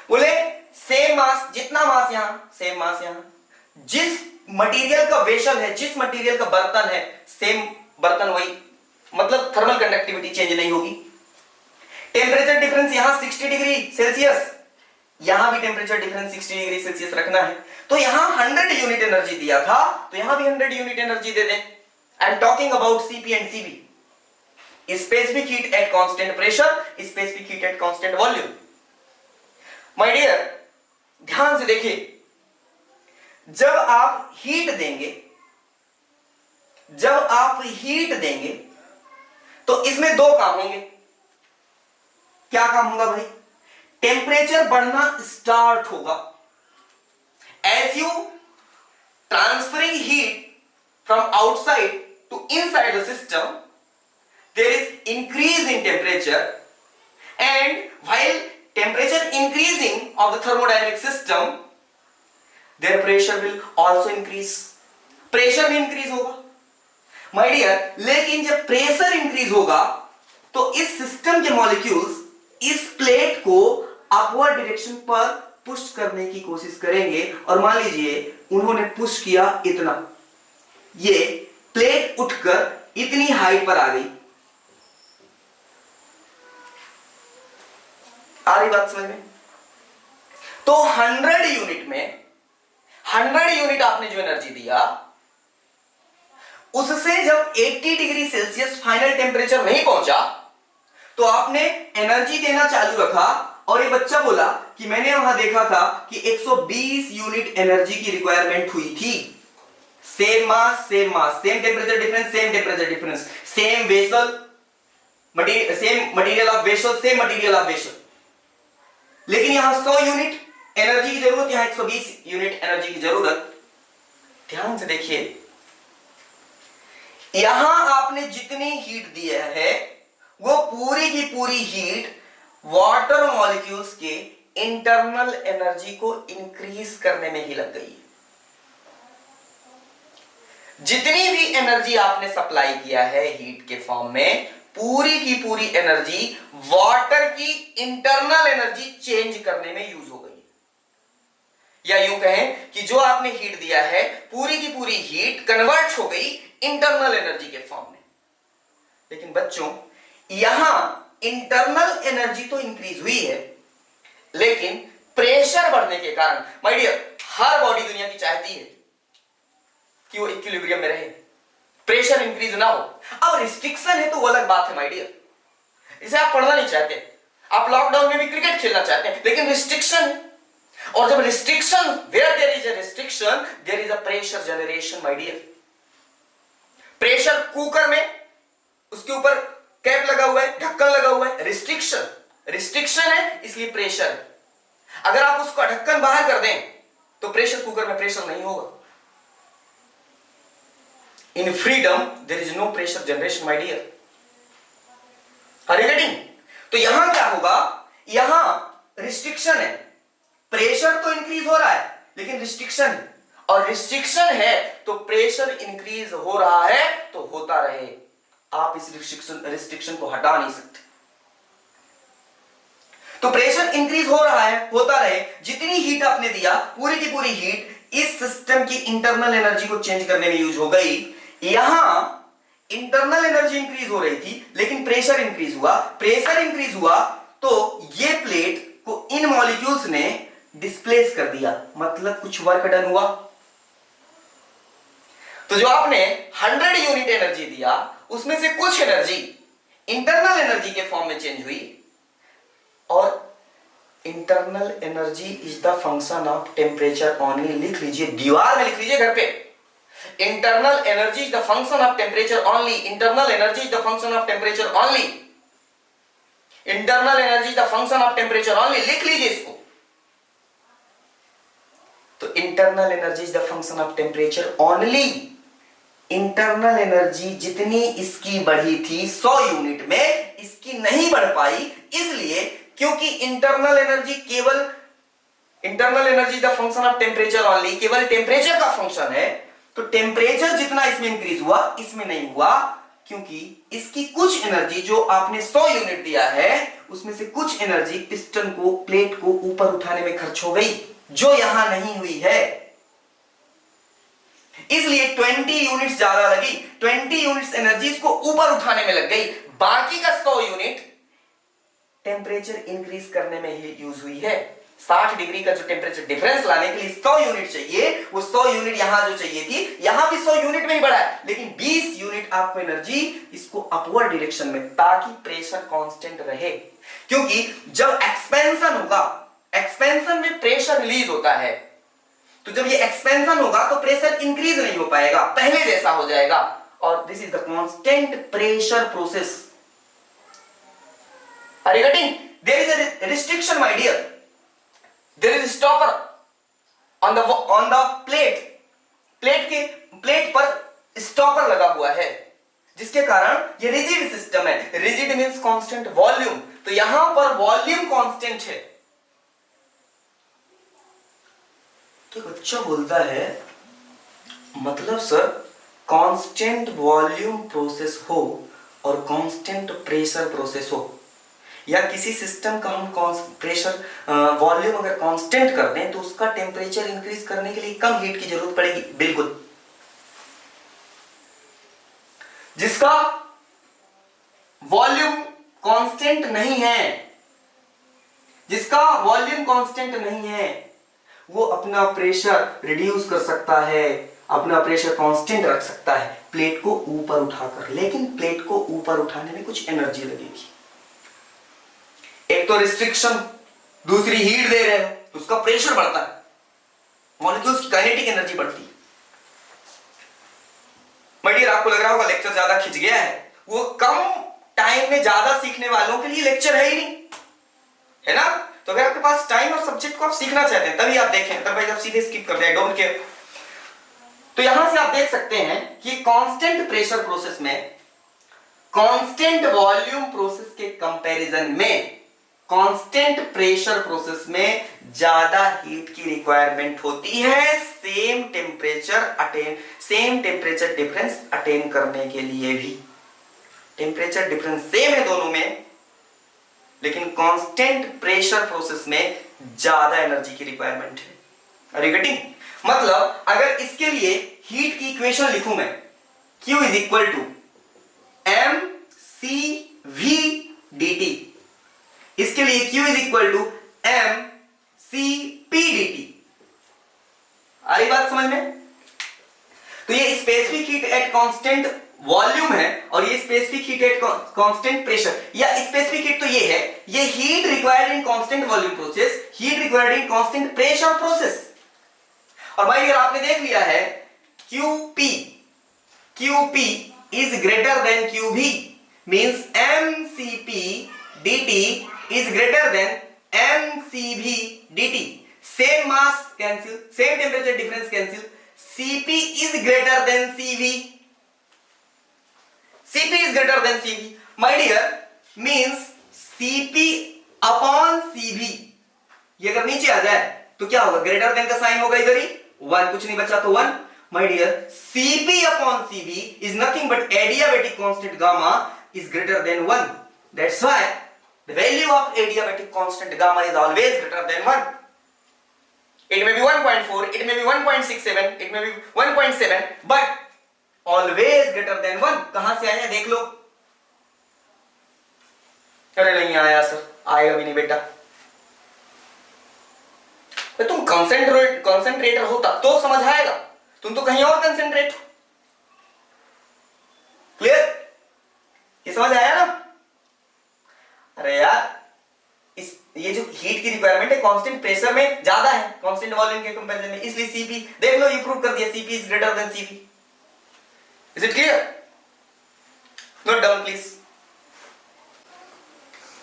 बोले सेम मास, जितना मास यहां सेम मास यहां, जिस मटेरियल का वेसल है, जिस मटेरियल का बर्तन है, सेम बर्तन वही, मतलब थर्मल कंडक्टिविटी चेंज नहीं होगी। टेम्परेचर डिफरेंस यहां 60 डिग्री सेल्सियस, यहां भी टेम्परेचर डिफरेंस 60 डिग्री सेल्सियस रखना है, तो यहां 100 यूनिट एनर्जी दिया था तो यहां भी 100 यूनिट एनर्जी दे दें। I am talking about CP and CV, specific heat at constant pressure, specific heat at constant volume. My dear, ध्यान से देखिए, जब आप हीट देंगे तो इसमें दो काम होंगे। क्या काम होगा भाई? टेम्परेचर बढ़ना स्टार्ट होगा। As you transferring heat from outside to inside the system, there is increase in temperature, and while temperature increasing of the thermodynamic system, their pressure will also increase, pressure भी increase होगा my dear. लेकिन जब pressure increase होगा तो इस system के molecules इस plate को अपवर्ड डायरेक्शन पर पुश करने की कोशिश करेंगे, और मान लीजिए उन्होंने पुश किया इतना, ये प्लेट उठकर इतनी हाइट पर आ गई। आ रही बात समझ में? तो 100 यूनिट में 100 यूनिट आपने जो एनर्जी दिया, उससे जब 80 डिग्री सेल्सियस फाइनल टेम्परेचर नहीं पहुंचा तो आपने एनर्जी देना चालू रखा, और ये बच्चा बोला कि मैंने वहां देखा था कि 120 यूनिट एनर्जी की रिक्वायरमेंट हुई थी। Same mass, same temperature difference, same vessel, same material of vessel, लेकिन यहां 100 यूनिट एनर्जी की जरूरत, यहां 120 यूनिट एनर्जी की जरूरत। ध्यान से देखिए, यहां आपने जितनी हीट दिया है वो पूरी की पूरी हीट वाटर मॉलिक्यूल्स के इंटरनल एनर्जी को इंक्रीज करने में ही लग गई। जितनी भी एनर्जी आपने सप्लाई किया है हीट के फॉर्म में, पूरी की पूरी एनर्जी वाटर की इंटरनल एनर्जी चेंज करने में यूज हो गई। या यूं कहें कि जो आपने हीट दिया है, पूरी की पूरी हीट कन्वर्ट हो गई इंटरनल एनर्जी के फॉर्म में। लेकिन बच्चों, यहां इंटरनल एनर्जी तो इंक्रीज हुई है, लेकिन प्रेशर बढ़ने के कारण, माय डियर, हर बॉडी दुनिया की चाहती है कि वो इक्विलिब्रियम में रहे, प्रेशर इंक्रीज ना हो। अब रिस्ट्रिक्शन है तो वो अलग बात है माय डियर, इसे आप पढ़ना नहीं चाहते, आप लॉकडाउन में भी क्रिकेट खेलना चाहते हैं, लेकिन रिस्ट्रिक्शन है, और जब restriction, where there is a restriction there is a pressure generation my dear. Pressure cooker में उसके ऊपर कैप लगा हुआ है, ढक्कन लगा हुआ है, रिस्ट्रिक्शन है इसलिए प्रेशर है। अगर आप उसका ढक्कन बाहर कर दें तो प्रेशर कुकर में प्रेशर नहीं होगा। In freedom there is no pressure generation my dear. Are you getting? तो यहां क्या होगा? यहां रिस्ट्रिक्शन है, प्रेशर तो इंक्रीज हो रहा है लेकिन रिस्ट्रिक्शन है, और रिस्ट्रिक्शन है तो प्रेशर इंक्रीज हो रहा है तो होता रहे, आप इस रिस्ट्रिक्शन को हटा नहीं सकते। तो प्रेशर इंक्रीज हो रहा है, होता रहे, जितनी हीट आपने दिया पूरी की पूरी हीट इस सिस्टम की इंटरनल एनर्जी को चेंज करने में यूज हो गई। यहां इंटरनल एनर्जी इंक्रीज हो रही थी लेकिन प्रेशर इंक्रीज हुआ। प्रेशर इंक्रीज हुआ तो ये प्लेट को इन मॉलिक्यूल्स ने डिस्प्लेस कर दिया, मतलब कुछ वर्क डन हुआ। तो जो आपने 100 यूनिट एनर्जी दिया उसमें से कुछ एनर्जी इंटरनल एनर्जी के फॉर्म में चेंज हुई, और internal energy is the function of temperature only. लिख लीजिए, दीवार में लिख लीजिए घर पे, internal energy is the function of temperature only. Internal energy is the function of temperature only. Internal energy is the function of temperature only, लिख लीजिए इसको। तो internal energy is the function of temperature only. Internal energy जितनी इसकी बढ़ी थी 100 unit में, इसकी नहीं बढ़ पाई, इसलिए क्योंकि internal energy is the function of temperature only, केवल टेम्परेचर का फंक्शन है। तो टेम्परेचर जितना इसमें इंक्रीज हुआ इसमें नहीं हुआ, क्योंकि इसकी कुछ एनर्जी जो आपने 100 यूनिट दिया है उसमें से कुछ एनर्जी पिस्टन को, प्लेट को ऊपर उठाने में खर्च हो गई, जो यहां नहीं हुई है। इसलिए 20 यूनिट्स ज्यादा लगी, 20 यूनिट्स एनर्जी इसको ऊपर उठाने में लग गई, बाकी का 100 यूनिट टेम्परेचर इंक्रीज करने में ही यूज हुई है। 60 डिग्री का जो टेम्परेचर डिफरेंस लाने के लिए 100 यूनिट चाहिए, वो 100 यूनिट यहां जो चाहिए थी, यहां भी 100 यूनिट में ही बढ़ा है, लेकिन 20 यूनिट आपको एनर्जी इसको अपवर्ड डायरेक्शन में, ताकि प्रेशर कांस्टेंट रहे। क्योंकि जब एक्सपेंशन होगा, एक्सपेंशन में प्रेशर रिलीज होता है, तो जब ये एक्सपेंशन होगा तो प्रेशर इंक्रीज नहीं हो पाएगा, पहले जैसा हो जाएगा। और this is the constant pressure process. Are you getting? There is a restriction, my dear. There is a stopper on the plate. Plate पर स्टॉपर लगा हुआ है, जिसके कारण ये रिजिड सिस्टम है। रिजिड मींस कांस्टेंट वॉल्यूम, तो यहां पर वॉल्यूम कांस्टेंट है। तो बच्चा बोलता है, मतलब सर कांस्टेंट वॉल्यूम प्रोसेस हो और कांस्टेंट प्रेशर प्रोसेस हो, या किसी सिस्टम का हम प्रेशर वॉल्यूम अगर कांस्टेंट कर दें तो उसका टेम्परेचर इंक्रीज करने के लिए कम हीट की जरूरत पड़ेगी। बिल्कुल। जिसका वॉल्यूम कांस्टेंट नहीं है, जिसका वॉल्यूम कांस्टेंट नहीं है, वो अपना प्रेशर रिड्यूस कर सकता है, अपना प्रेशर कांस्टेंट रख सकता है प्लेट को ऊपर उठाकर। लेकिन प्लेट को ऊपर उठाने में कुछ एनर्जी लगेगी, एक तो रिस्ट्रिक्शन, दूसरी हीट दे रहे हो तो उसका प्रेशर बढ़ता है, मॉलिक्यूल्स की काइनेटिक एनर्जी बढ़ती है। माय डियर, आपको लग रहा होगा लेक्चर ज्यादा खिंच गया है, वो कम टाइम में ज्यादा सीखने वालों के लिए लेक्चर है ही नहीं, है ना। तो अगर आपके पास टाइम और सब्जेक्ट को आप सीखना चाहते हैं तभी आप देखें, अदरवाइज आप सीधे स्किप कर दें, डोंट केयर। तो यहां से आप देख सकते हैं कि कांस्टेंट प्रेशर प्रोसेस में कांस्टेंट वॉल्यूम प्रोसेस के कंपैरिजन में कांस्टेंट प्रेशर प्रोसेस में ज्यादा हीट की रिक्वायरमेंट होती है, सेम टेम्परेचर डिफरेंस अटेन करने के लिए भी। टेम्परेचर डिफरेंस सेम है दोनों में, लेकिन कांस्टेंट प्रेशर प्रोसेस में ज्यादा एनर्जी की रिक्वायरमेंट है। Are you getting? मतलब अगर इसके लिए हीट की इक्वेशन लिखूं मैं, Q is equal to mCV dt, इसके लिए Q is equal to mCP dt। आ रही बात समझ में? तो ये specific heat at constant volume है और ये specific heat at constant pressure, या स्पेसिफिक हीट तो ये है, ये heat required in constant volume process, heat required in constant pressure process. और भाई अगर आपने देख लिया है QP is greater than QV, means mCP dt is greater than mCV dt. Same mass cancel, same temperature difference cancel. CP is greater than CV. CP is greater than CV. My dear, means CP upon CV. ये अगर नीचे आ जाए तो क्या होगा? Greater than का sign होगा इधर ही, 1, कुछ नहीं बचा तो 1। My dear, Cp upon Cv is nothing but adiabatic constant gamma is greater than 1. That's why the value of adiabatic constant gamma is always greater than 1. It may be 1.4, it may be 1.67, it may be 1.7, but always greater than 1। कहां से आया देख लो। अरे नहीं आया sir, आएगा भी नहीं बेटा। तुम कंसेंट्रेटर हो तब तो समझ आएगा, तुम तो कहीं और कंसेंट्रेट हो। क्लियर? ये समझ आया ना? अरे यार, ये जो हीट की रिक्वायरमेंट है कांस्टेंट प्रेशर में ज्यादा है कांस्टेंट वॉल्यूम के कंपैरिजन में, इसलिए सीपी देख लो, ये प्रूव कर दिया, CP is greater than CV. Is it clear? Note down please.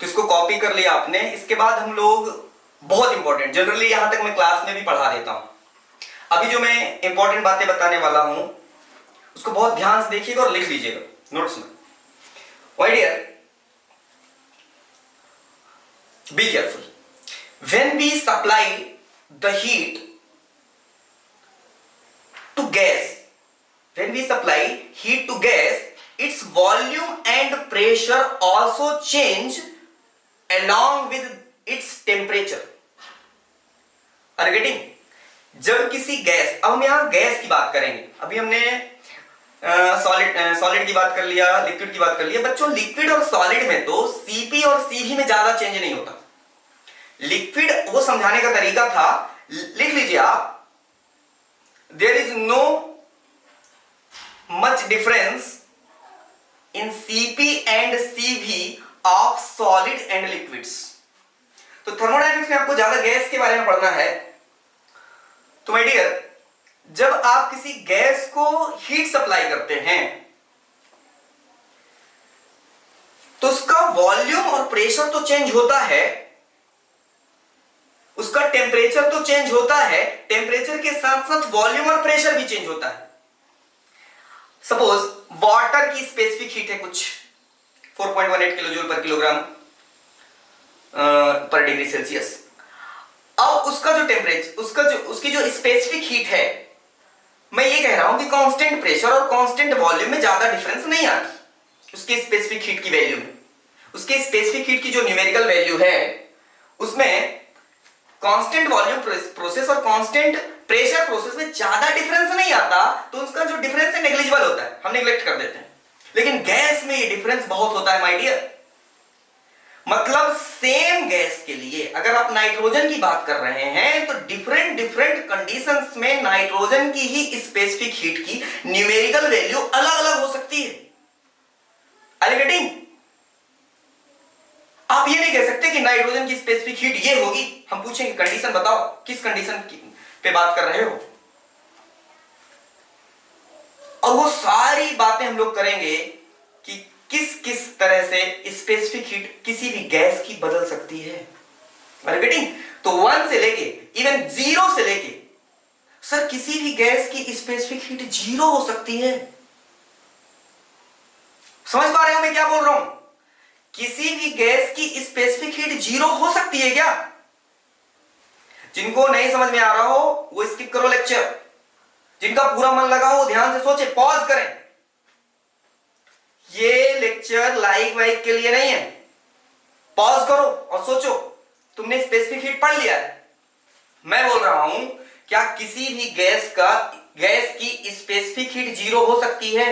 तो इसको कॉपी कर लिया आपने। इसके बाद हम लोग बहुत इंपॉर्टेंट, जनरली यहां तक मैं क्लास में भी पढ़ा देता हूं। अभी जो मैं इंपॉर्टेंट बातें बताने वाला हूं उसको बहुत ध्यान से देखिएगा और लिख लीजिएगा नोट्स में। My dear, be careful. When we supply the heat to gas, its volume and pressure also change along with its temperature. Are you getting? जब किसी गैस, अब हम यहां गैस की बात करेंगे, अभी हमने सॉलिड की बात कर लिया, लिक्विड की बात कर लिया। बच्चों, लिक्विड और सॉलिड में तो सीपी और सीवी में ज्यादा चेंज नहीं होता। लिक्विड, वो समझाने का तरीका था, लिख लीजिए आप, there is no much difference in CP and CV of solid and liquids. तो थर्मोडायनेमिक्स में आपको ज्यादा गैस के बारे में पढ़ना है। तो माय डियर, जब आप किसी गैस को हीट सप्लाई करते हैं तो उसका वॉल्यूम और प्रेशर तो चेंज होता है, उसका टेम्परेचर तो चेंज होता है, टेम्परेचर के साथ साथ वॉल्यूम और प्रेशर भी चेंज होता है। सपोज वाटर की स्पेसिफिक हीट है कुछ 4.18 किलो जूल पर किलोग्राम पर डिग्री सेल्सियस। अब उसका जो टेम्परेचर, उसकी जो स्पेसिफिक हीट है, मैं ये कह रहा हूं कि कांस्टेंट प्रेशर और कांस्टेंट वॉल्यूम में ज्यादा डिफरेंस नहीं आती उसके स्पेसिफिक हीट की वैल्यू में। उसके स्पेसिफिक हीट की जो न्यूमेरिकल वैल्यू है उसमें कांस्टेंट वॉल्यूम प्रोसेस और कांस्टेंट प्रेशर प्रोसेस में ज्यादा डिफरेंस नहीं आता, तो उसका जो डिफरेंस है नेग्लिजिबल होता है, हम नेग्लेक्ट कर देते हैं। लेकिन गैस में ये डिफरेंस बहुत होता है माय डियर। मतलब सेम गैस के लिए अगर आप नाइट्रोजन की बात कर रहे हैं तो डिफरेंट कंडीशंस में नाइट्रोजन की ही स्पेसिफिक हीट की न्यूमेरिकल वैल्यू अलग अलग हो सकती है। Are you getting? आप ये नहीं कह सकते कि नाइट्रोजन की स्पेसिफिक हीट ये होगी। हम पूछेंगे कंडीशन बताओ, किस कंडीशन पे बात कर रहे हो, और वो सारी बातें हम लोग करेंगे कि किस किस तरह से स्पेसिफिक हीट किसी भी गैस की बदल सकती है। गेटिंग? तो 1 से लेके इवन 0 से लेके, सर किसी भी गैस की स्पेसिफिक हीट 0 हो सकती है। समझ पा रहे हो मैं क्या बोल रहा हूं? किसी भी गैस की स्पेसिफिक हीट 0 हो सकती है क्या? जिनको नहीं समझ में आ रहा हो वो स्किप करो लेक्चर, जिनका पूरा मन लगा हो ध्यान से सोचे, पॉज करें। ये लेक्चर लाइक वाइक के लिए नहीं है। पॉज करो और सोचो, तुमने स्पेसिफिक हीट पढ़ लिया है। मैं बोल रहा हूं क्या किसी भी गैस की स्पेसिफिक हीट 0 हो सकती है?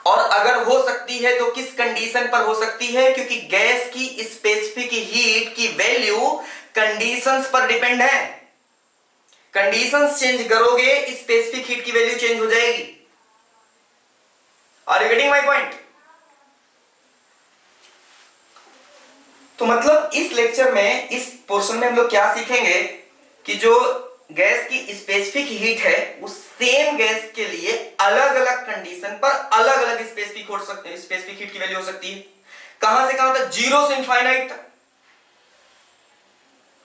और अगर हो सकती है तो किस कंडीशन पर हो सकती है? क्योंकि गैस की स्पेसिफिक हीट की वैल्यू कंडीशंस पर डिपेंड है। कंडीशंस चेंज करोगे स्पेसिफिक हीट की वैल्यू चेंज हो जाएगी। Are you getting my point? तो मतलब इस लेक्चर में, इस पोर्शन में हम लोग क्या सीखेंगे कि जो गैस की स्पेसिफिक हीट है वो सेम गैस के लिए अलग अलग कंडीशन पर अलग अलग स्पेसिफिक हीट की वैल्यू हो सकती है। कहां से कहां तक? 0 से इंफाइनाइट तक।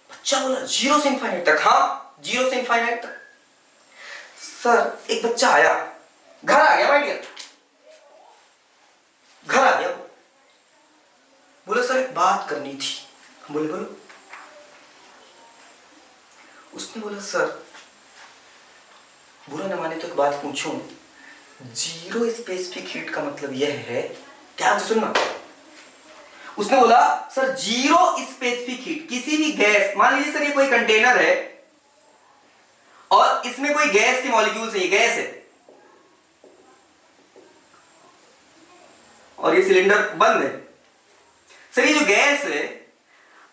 बच्चा बोला 0 से इंफाइनाइट तक? हाँ, 0 से इंफाइनाइट तक। सर एक बच्चा आया, घर आ गया माय डियर, घर आ गया, बोला सर एक बात करनी थी। बोले बोलो। उसने बोला सर बुरा न माने तो एक बात पूछूं, 0 स्पेसिफिक हीट का मतलब यह है क्या? सुनना। उसने बोला सर 0 स्पेसिफिक हीट किसी भी गैस, मान लीजिए सर ये कोई कंटेनर है और इसमें कोई गैस के मॉलिक्यूल्स है, ये गैस है, और ये सिलेंडर बंद है। सर ये जो गैस है,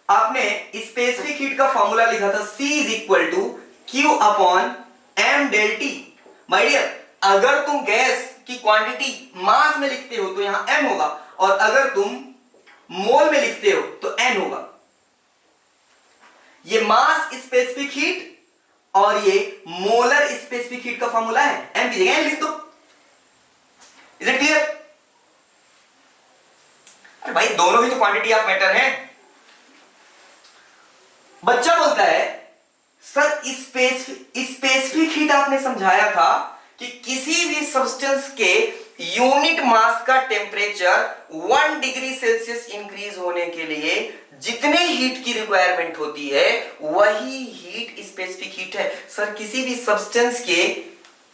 आपने स्पेसिफिक हीट का फॉर्मूला लिखा था C is equal to Q upon M del T। My dear, अगर तुम गैस की क्वांटिटी मास में लिखते हो तो यहां M होगा, और अगर तुम मोल में लिखते हो तो N होगा। ये मास स्पेसिफिक हीट और ये मोलर स्पेसिफिक हीट का फॉर्मूला है। M की जगह N लिख दो। Is it clear? अरे भाई दोनों ही तो क्वांटिटी ऑफ मैटर हैं। बच्चा बोलता है सर स्पेसिफिक हीट आपने समझाया था कि किसी भी सब्सटेंस के यूनिट मास का टेम्परेचर 1 डिग्री सेल्सियस इंक्रीज होने के लिए जितने हीट की रिक्वायरमेंट होती है वही हीट स्पेसिफिक हीट है। सर किसी भी सब्सटेंस के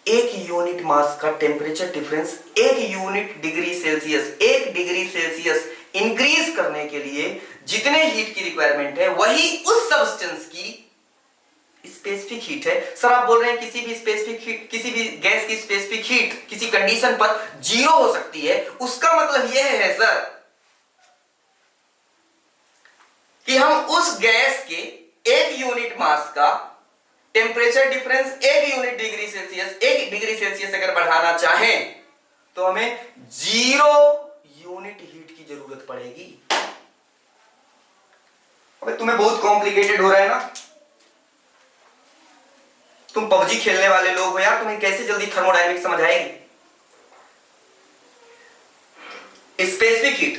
एक यूनिट मास का temperature difference 1 degree Celsius increase करने के लिए जितने हीट की रिक्वायरमेंट है वही उस सब्सटेंस की स्पेसिफिक हीट है। सर आप बोल रहे हैं किसी भी स्पेसिफिक हीट, किसी भी गैस की स्पेसिफिक हीट किसी कंडीशन पर 0 हो सकती है। उसका मतलब यह है सर कि हम उस गैस के 1 यूनिट मास का टेम्परेचर डिफरेंस 1 डिग्री सेल्सियस अगर बढ़ाना चाहें तो हमें 0 यूनिट हीट की जरूरत पड़ेगी। अबे तुम्हें बहुत कॉम्प्लिकेटेड हो रहा है ना। तुम पबजी खेलने वाले लोग हो यार, तुम्हें कैसे जल्दी थर्मोडायनेमिक्स समझ आएगी। स्पेसिफिक हीट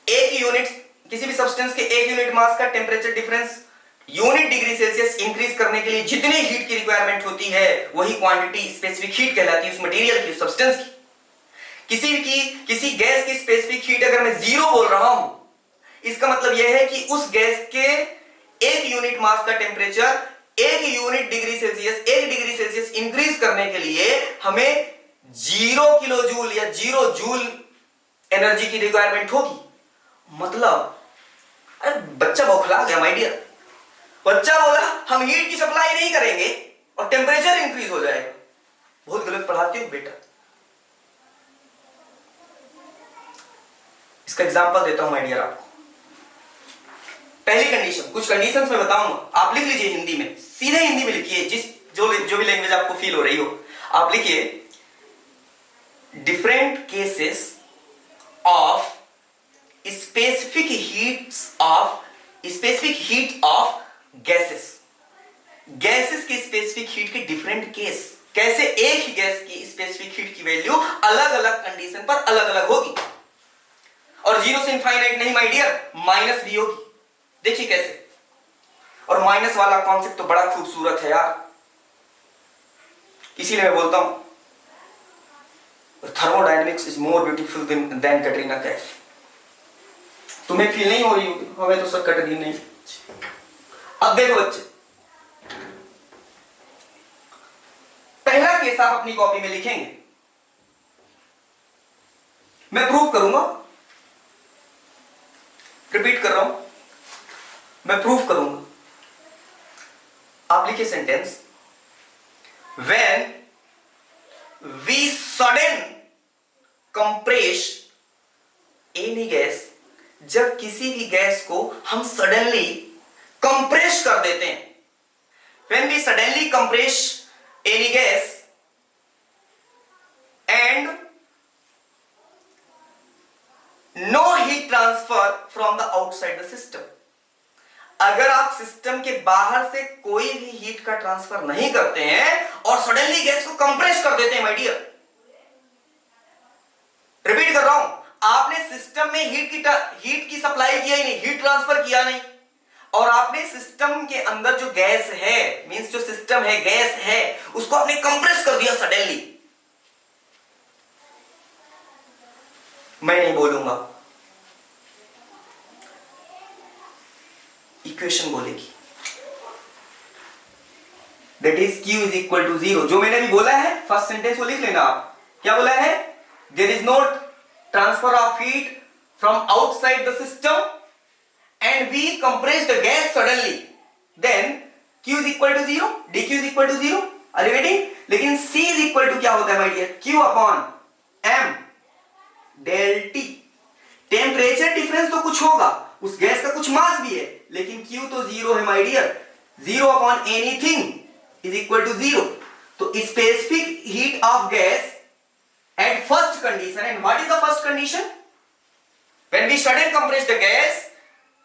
एक यूनिट, किसी भी सब्सटेंस के 1 यूनिट मास का temperature difference unit degree Celsius increase करने के लिए जितने हीट की रिक्वायरमेंट होती है वही क्वांटिटी स्पेसिफिक हीट कहलाती है, उस मटेरियल की, सब्सटेंस की। किसी गैस की स्पेसिफिक हीट अगर मैं 0 बोल रहा हूं, इसका मतलब यह है कि उस गैस के 1 यूनिट मास का टेम्परेचर 1 डिग्री सेल्सियस इंक्रीज करने के लिए हमें 0 किलो जूल या 0 जूल एनर्जी की रिक्वायरमेंट होगी। मतलब अरे बच्चा बौखला गया माय डियर। बच्चा बोला हम हीट की सप्लाई नहीं करेंगे और टेम्परेचर इंक्रीज हो जाएगा। बहुत गलत पढ़ाते हो बेटा। इसका एग्जांपल देता हूं माय डियर आपको। पहली कंडीशन, कुछ कंडीशंस मैं बताऊंगा, आप लिख लीजिए हिंदी में, सीधे हिंदी में लिखिए, जो भी लैंग्वेज आपको फील हो रही हो आप लिखिए। Different cases of specific heat of gases की स्पेसिफिक हीट के डिफरेंट केस। कैसे एक ही गैस की स्पेसिफिक हीट की वैल्यू अलग अलग कंडीशन पर अलग अलग होगी, और 0 से इनफाइनाइट नहीं माय डियर, माइनस भी होगी। देखिए कैसे। और माइनस वाला कॉन्सेप्ट तो बड़ा खूबसूरत है यार, इसीलिए मैं बोलता हूं thermodynamics is more beautiful then Katrina Kaif. तुम्हें फील नहीं हो रही होगी, हमें तो सर कैटरीना नहीं। अब देखो बच्चे, पहला केस आप अपनी कॉपी में लिखेंगे, मैं प्रूव करूंगा, रिपीट कर रहा हूं, मैं प्रूव करूंगा। आप लिखिए sentence, when we sudden compress any gas, जब किसी भी गैस को हम सडनली कंप्रेस कर देते हैं, when we suddenly compress any gas and no heat transfer from the outside the system, अगर आप सिस्टम के बाहर से कोई भी हीट का ट्रांसफर नहीं करते हैं और सडनली गैस को कंप्रेस कर देते हैं माय डियर, रिपीट कर रहा हूं, आपने सिस्टम में हीट की सप्लाई किया ही नहीं, हीट ट्रांसफर किया नहीं, और आपने सिस्टम के अंदर जो गैस है, मींस जो सिस्टम है, गैस है, उसको आपने कंप्रेस कर दिया सडनली। मैं नहीं बोलूंगा, इक्वेशन बोलेगी, that is Q is equal to 0। जो मैंने भी बोला है फर्स्ट सेंटेंस को लिख लेना आप। क्या बोला है? There is no transfer of heat from outside the system and we compress the gas suddenly, then Q is equal to 0, dQ is equal to 0। Are you getting? लेकिन C इज इक्वल टू क्या होता है my dear? Q upon M del T. Temperature difference तो कुछ होगा, उस gas का कुछ मास भी है, लेकिन Q तो जीरो है my dear. Zero upon anything is equal to zero. तो specific heat of gas at first condition, and what is the first condition? When we shut and compress the gas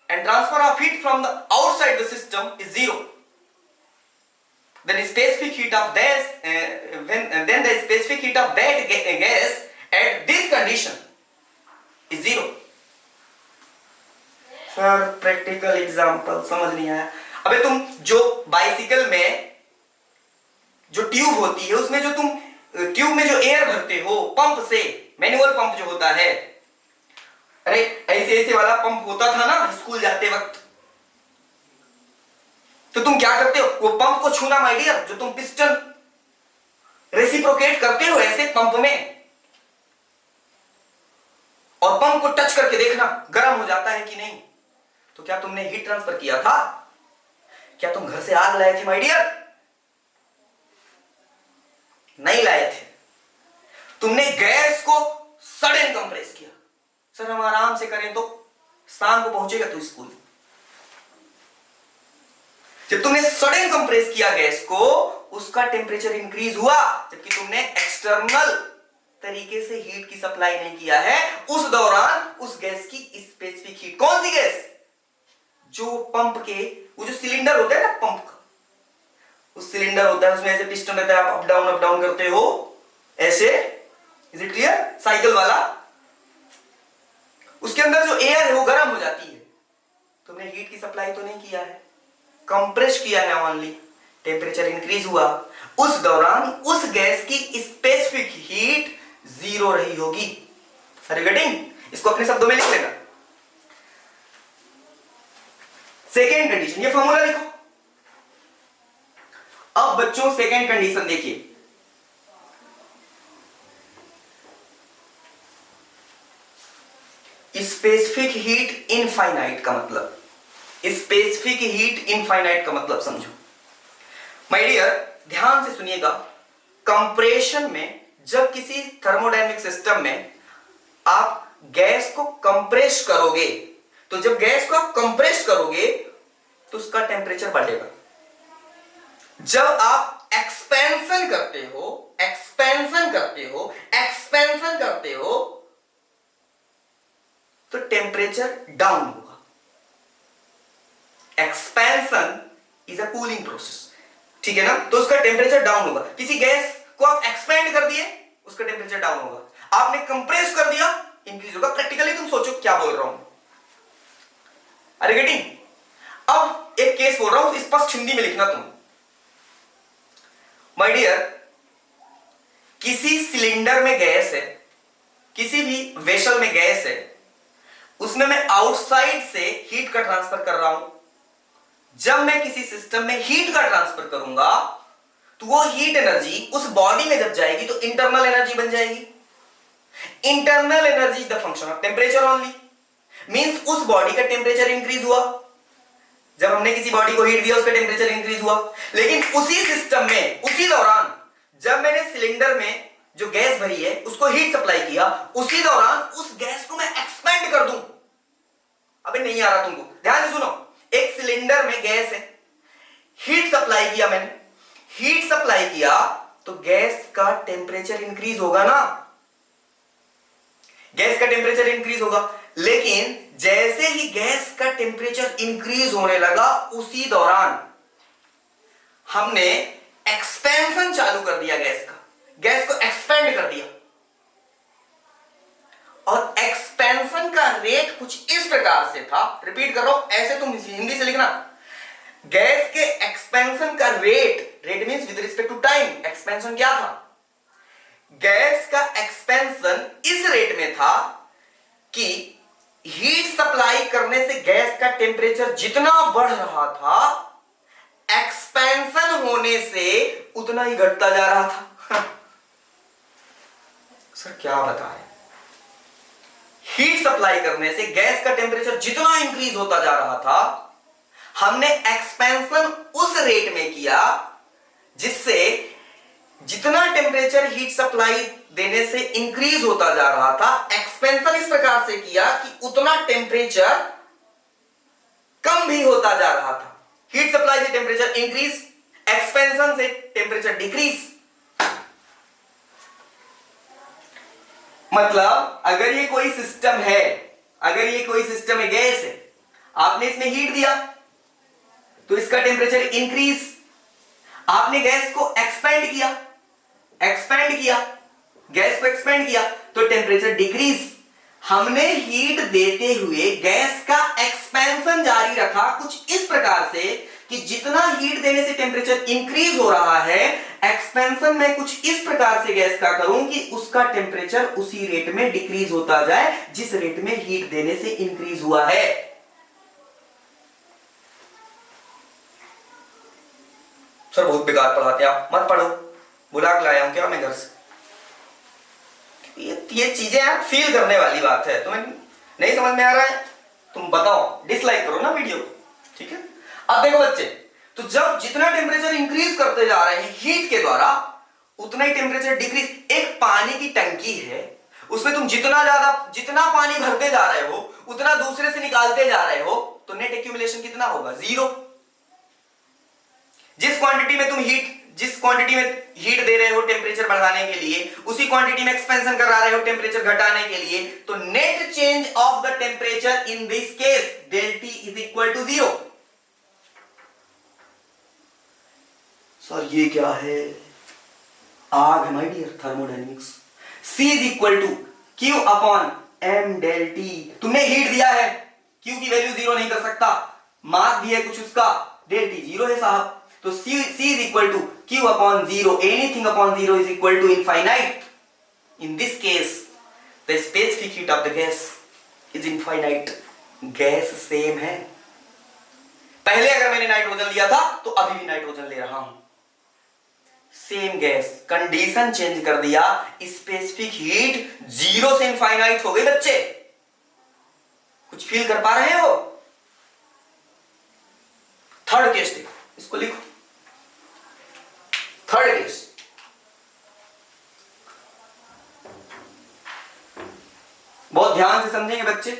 and transfer of heat from the outside the system is zero. Then specific heat of gas, then the specific heat of that gas at this condition is zero. Sir practical example समझ नहीं आया। अबे तुम जो bicycle में जो tube होती है उसमें जो तुम ट्यूब में जो एयर भरते हो पंप से, मैनुअल पंप जो होता है, अरे ऐसे ऐसे वाला पंप होता था ना स्कूल जाते वक्त, तो तुम क्या करते हो, वो पंप को छूना माय डियर, जो तुम पिस्टन रेसिप्रोकेट करते हो ऐसे पंप में, और पंप को टच करके देखना गर्म हो जाता है कि नहीं। तो क्या तुमने हीट ट्रांसफर किया था? क्या तुम घर से आग लाए थे माय डियर? नहीं लाए थे। तुमने गैस को सडन कंप्रेस किया। सर हम आराम से करें तो शाम को पहुंचेगा तू स्कूल। जब तुमने सडन कंप्रेस किया गैस को, उसका टेम्परेचर इंक्रीज हुआ, जबकि तुमने एक्सटर्नल तरीके से हीट की सप्लाई नहीं किया है। उस दौरान उस गैस की स्पेसिफिक हीट, कौन सी गैस? जो पंप के वो जो सिलेंडर होता है ना पंप का, उस सिलेंडर होता है उसमें ऐसे पिस्टन रहता है, आप अप डाउन करते हो ऐसे, इज इट क्लियर? साइकिल वाला, उसके अंदर जो एयर है वो गर्म हो जाती है। तुमने हीट की सप्लाई तो नहीं किया है, कंप्रेस किया है ओनली, टेम्परेचर इंक्रीज हुआ। उस दौरान उस गैस की स्पेसिफिक हीट जीरो रही होगी। गेटिंग? इसको अपने शब्दों में लिख लेना। सेकेंड कंडीशन, ये फॉर्मूला लिखो। अब बच्चों सेकेंड कंडीशन देखिए, स्पेसिफिक हीट इनफाइनाइट का मतलब, स्पेसिफिक हीट इनफाइनाइट का मतलब समझो माय डियर, ध्यान से सुनिएगा। कंप्रेशन में जब किसी थर्मोडायनेमिक सिस्टम में आप गैस को कंप्रेस करोगे, तो जब गैस को आप कंप्रेस करोगे तो उसका टेम्परेचर बढ़ेगा। जब आप एक्सपेंशन करते हो, एक्सपेंशन करते हो तो टेम्परेचर डाउन होगा। Expansion is a cooling process, ठीक है ना? तो उसका टेम्परेचर डाउन होगा। किसी गैस को आप एक्सपेंड कर दिए, उसका टेम्परेचर डाउन होगा। आपने कंप्रेस कर दिया, इंक्रीज होगा। प्रैक्टिकली तुम सोचो क्या बोल रहा हूं, अरे गेटिंग? अब एक केस बोल रहा हूं, स्पष्ट हिंदी में लिखना तुम माय डियर। किसी सिलेंडर में गैस है, किसी भी वेसल में गैस है, उसमें मैं आउटसाइड से हीट का ट्रांसफर कर रहा हूं। जब मैं किसी सिस्टम में हीट का ट्रांसफर करूंगा तो वो हीट एनर्जी उस बॉडी में जब जाएगी तो इंटरनल एनर्जी बन जाएगी। Internal energy is the function of temperature only. Means उस बॉडी का टेम्परेचर इंक्रीज हुआ। जब हमने किसी बॉडी को हीट दिया उसका टेम्परेचर इंक्रीज हुआ। लेकिन उसी सिस्टम में, उसी दौरान जब मैंने सिलेंडर में जो गैस भरी है उसको हीट सप्लाई किया, उसी दौरान उस गैस को मैं एक्सपेंड कर दूं। अबे नहीं आ रहा तुमको? ध्यान से सुनो। एक सिलेंडर में गैस है, हीट सप्लाई किया मैंने, हीट सप्लाई किया तो गैस का टेम्परेचर इंक्रीज होगा ना, गैस का टेम्परेचर इंक्रीज होगा। लेकिन जैसे ही गैस का टेम्परेचर इंक्रीज होने लगा, उसी दौरान हमने एक्सपेंशन चालू कर दिया गैस का, गैस को एक्सपेंड कर दिया। और एक्सपेंशन का रेट कुछ इस प्रकार से था, रिपीट कर रहा हूं, ऐसे तुम हिंदी से लिखना। गैस के एक्सपेंशन का rate means with respect to time. Expansion क्या था? गैस का एक्सपेंशन इस रेट में था कि हीट सप्लाई करने से गैस का टेम्परेचर जितना बढ़ रहा था, एक्सपेंशन होने से उतना ही घटता जा रहा था। सर क्या बता रहे? हीट सप्लाई करने से गैस का टेम्परेचर जितना इंक्रीज होता जा रहा था, हमने एक्सपेंशन उस रेट में किया जिससे जितना टेम्परेचर हीट सप्लाई देने से इंक्रीज होता जा रहा था, एक्सपेंशन इस प्रकार से किया कि उतना टेम्परेचर कम भी होता जा रहा था। हीट सप्लाई से टेम्परेचर इंक्रीज, एक्सपेंशन से टेम्परेचर डिक्रीज। मतलब अगर ये कोई सिस्टम है, अगर ये कोई सिस्टम है, गैस है, आपने इसमें हीट दिया तो इसका टेम्परेचर इंक्रीज, आपने गैस को एक्सपेंड किया, गैस को एक्सपेंड किया तो टेम्परेचर डिक्रीज। हमने हीट देते हुए गैस का एक्सपेंशन जारी रखा कुछ इस प्रकार से कि जितना हीट देने से टेम्परेचर इंक्रीज हो रहा है, एक्सपेंशन में कुछ इस प्रकार से गैस का करूं कि उसका टेम्परेचर उसी रेट में डिक्रीज होता जाए जिस रेट में हीट देने से इंक्रीज हुआ है। सर बहुत बेकार पढ़ाते आप, मत पढ़ो, बुला के लाया हूं क्या मैं घर से। ये चीजें आप फील करने वाली बात है। तुम्हें नहीं समझ में आ रहा है तुम बताओ, डिसलाइक करो ना वीडियो को, ठीक है। अब देखो बच्चे, तो जब जितना टेम्परेचर इंक्रीज करते जा रहे हैं हीट के द्वारा, उतना ही टेम्परेचर डिक्रीज। एक पानी की टंकी है, उसमें तुम जितना पानी भरते जा रहे हो उतना दूसरे से निकालते जा रहे हो, तो नेट एक्यूमुलेशन कितना होगा? 0। जिस क्वांटिटी में हीट दे रहे हो टेम्परेचर बढ़ाने के लिए, उसी क्वांटिटी में एक्सपेंशन करा रहे हो टेम्परेचर घटाने के लिए, तो net change of the temperature in this case del T is equal to 0। Sir ये क्या है? आग है my dear, thermodynamics. C is equal to Q upon M del T। तुमने हीट दिया है, Q की वैल्यू 0 नहीं कर सकता, मास भी है कुछ उसका, del T 0 है साहब, तो C is equal to Q upon 0, anything upon 0 is equal to infinite. In this case, the specific heat of the gas is infinite. Gas same है। पहले अगर मैंने नाइट्रोजन लिया था तो अभी भी नाइट्रोजन ले रहा हूं, सेम गैस। कंडीशन चेंज कर दिया, स्पेसिफिक हीट 0 से इनफाइनाइट हो गई। बच्चे कुछ फील कर पा रहे हो? थर्ड केस देखो, इसको लिखो, थर्ड केस। बहुत ध्यान से समझेंगे बच्चे।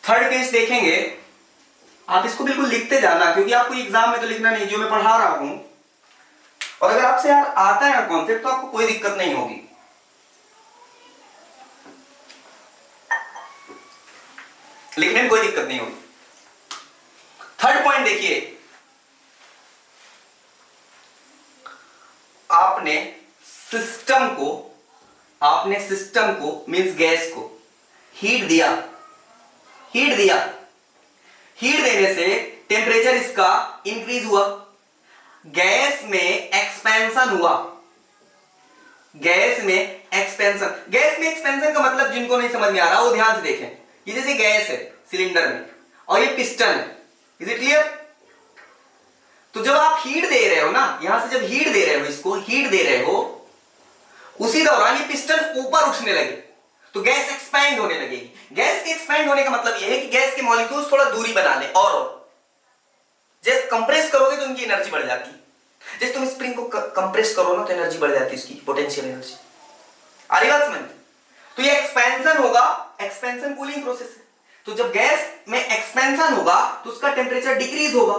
थर्ड केस देखेंगे, आप इसको बिल्कुल लिखते जाना क्योंकि आपको एग्जाम में तो लिखना नहीं, जो मैं पढ़ा रहा हूं। और अगर आपसे यार आता है कॉन्सेप्ट तो आपको कोई दिक्कत नहीं होगी। लिखने में कोई दिक्कत नहीं होगी। थर्ड पॉइंट देखिए, आपने सिस्टम को मींस गैस को हीट दिया। हीट देने से टेम्परेचर इसका इंक्रीज हुआ, गैस में एक्सपेंशन हुआ। गैस में एक्सपेंशन का मतलब जिनको नहीं समझ में आ रहा वो ध्यान से देखें। ये जैसे गैस है सिलेंडर में और ये पिस्टन है, इज इट क्लियर? तो जब आप हीट दे रहे हो ना, यहां से जब हीट दे रहे हो, इसको हीट दे रहे हो, उसी दौरान ये पिस्टन ऊपर उठने लगे तो गैस एक्सपैंड होने लगेगी। गैस के एक्सपैंड होने का मतलब यह है कि गैस के मॉलिक्यूल्स थोड़ा दूरी बना ले, और जब कंप्रेस करोगे तो उनकी एनर्जी बढ़ जाती है। जैसे तुम स्प्रिंग को कंप्रेस करो ना तो एनर्जी बढ़ जाती है, उसकी पोटेंशियल एनर्जी। आ रही बात समझ? तो ये एक्सपेंशन होगा, एक्सपेंशन कूलिंग प्रोसेस है। तो जब गैस में एक्सपेंशन होगा तो उसका टेम्परेचर डिक्रीज होगा।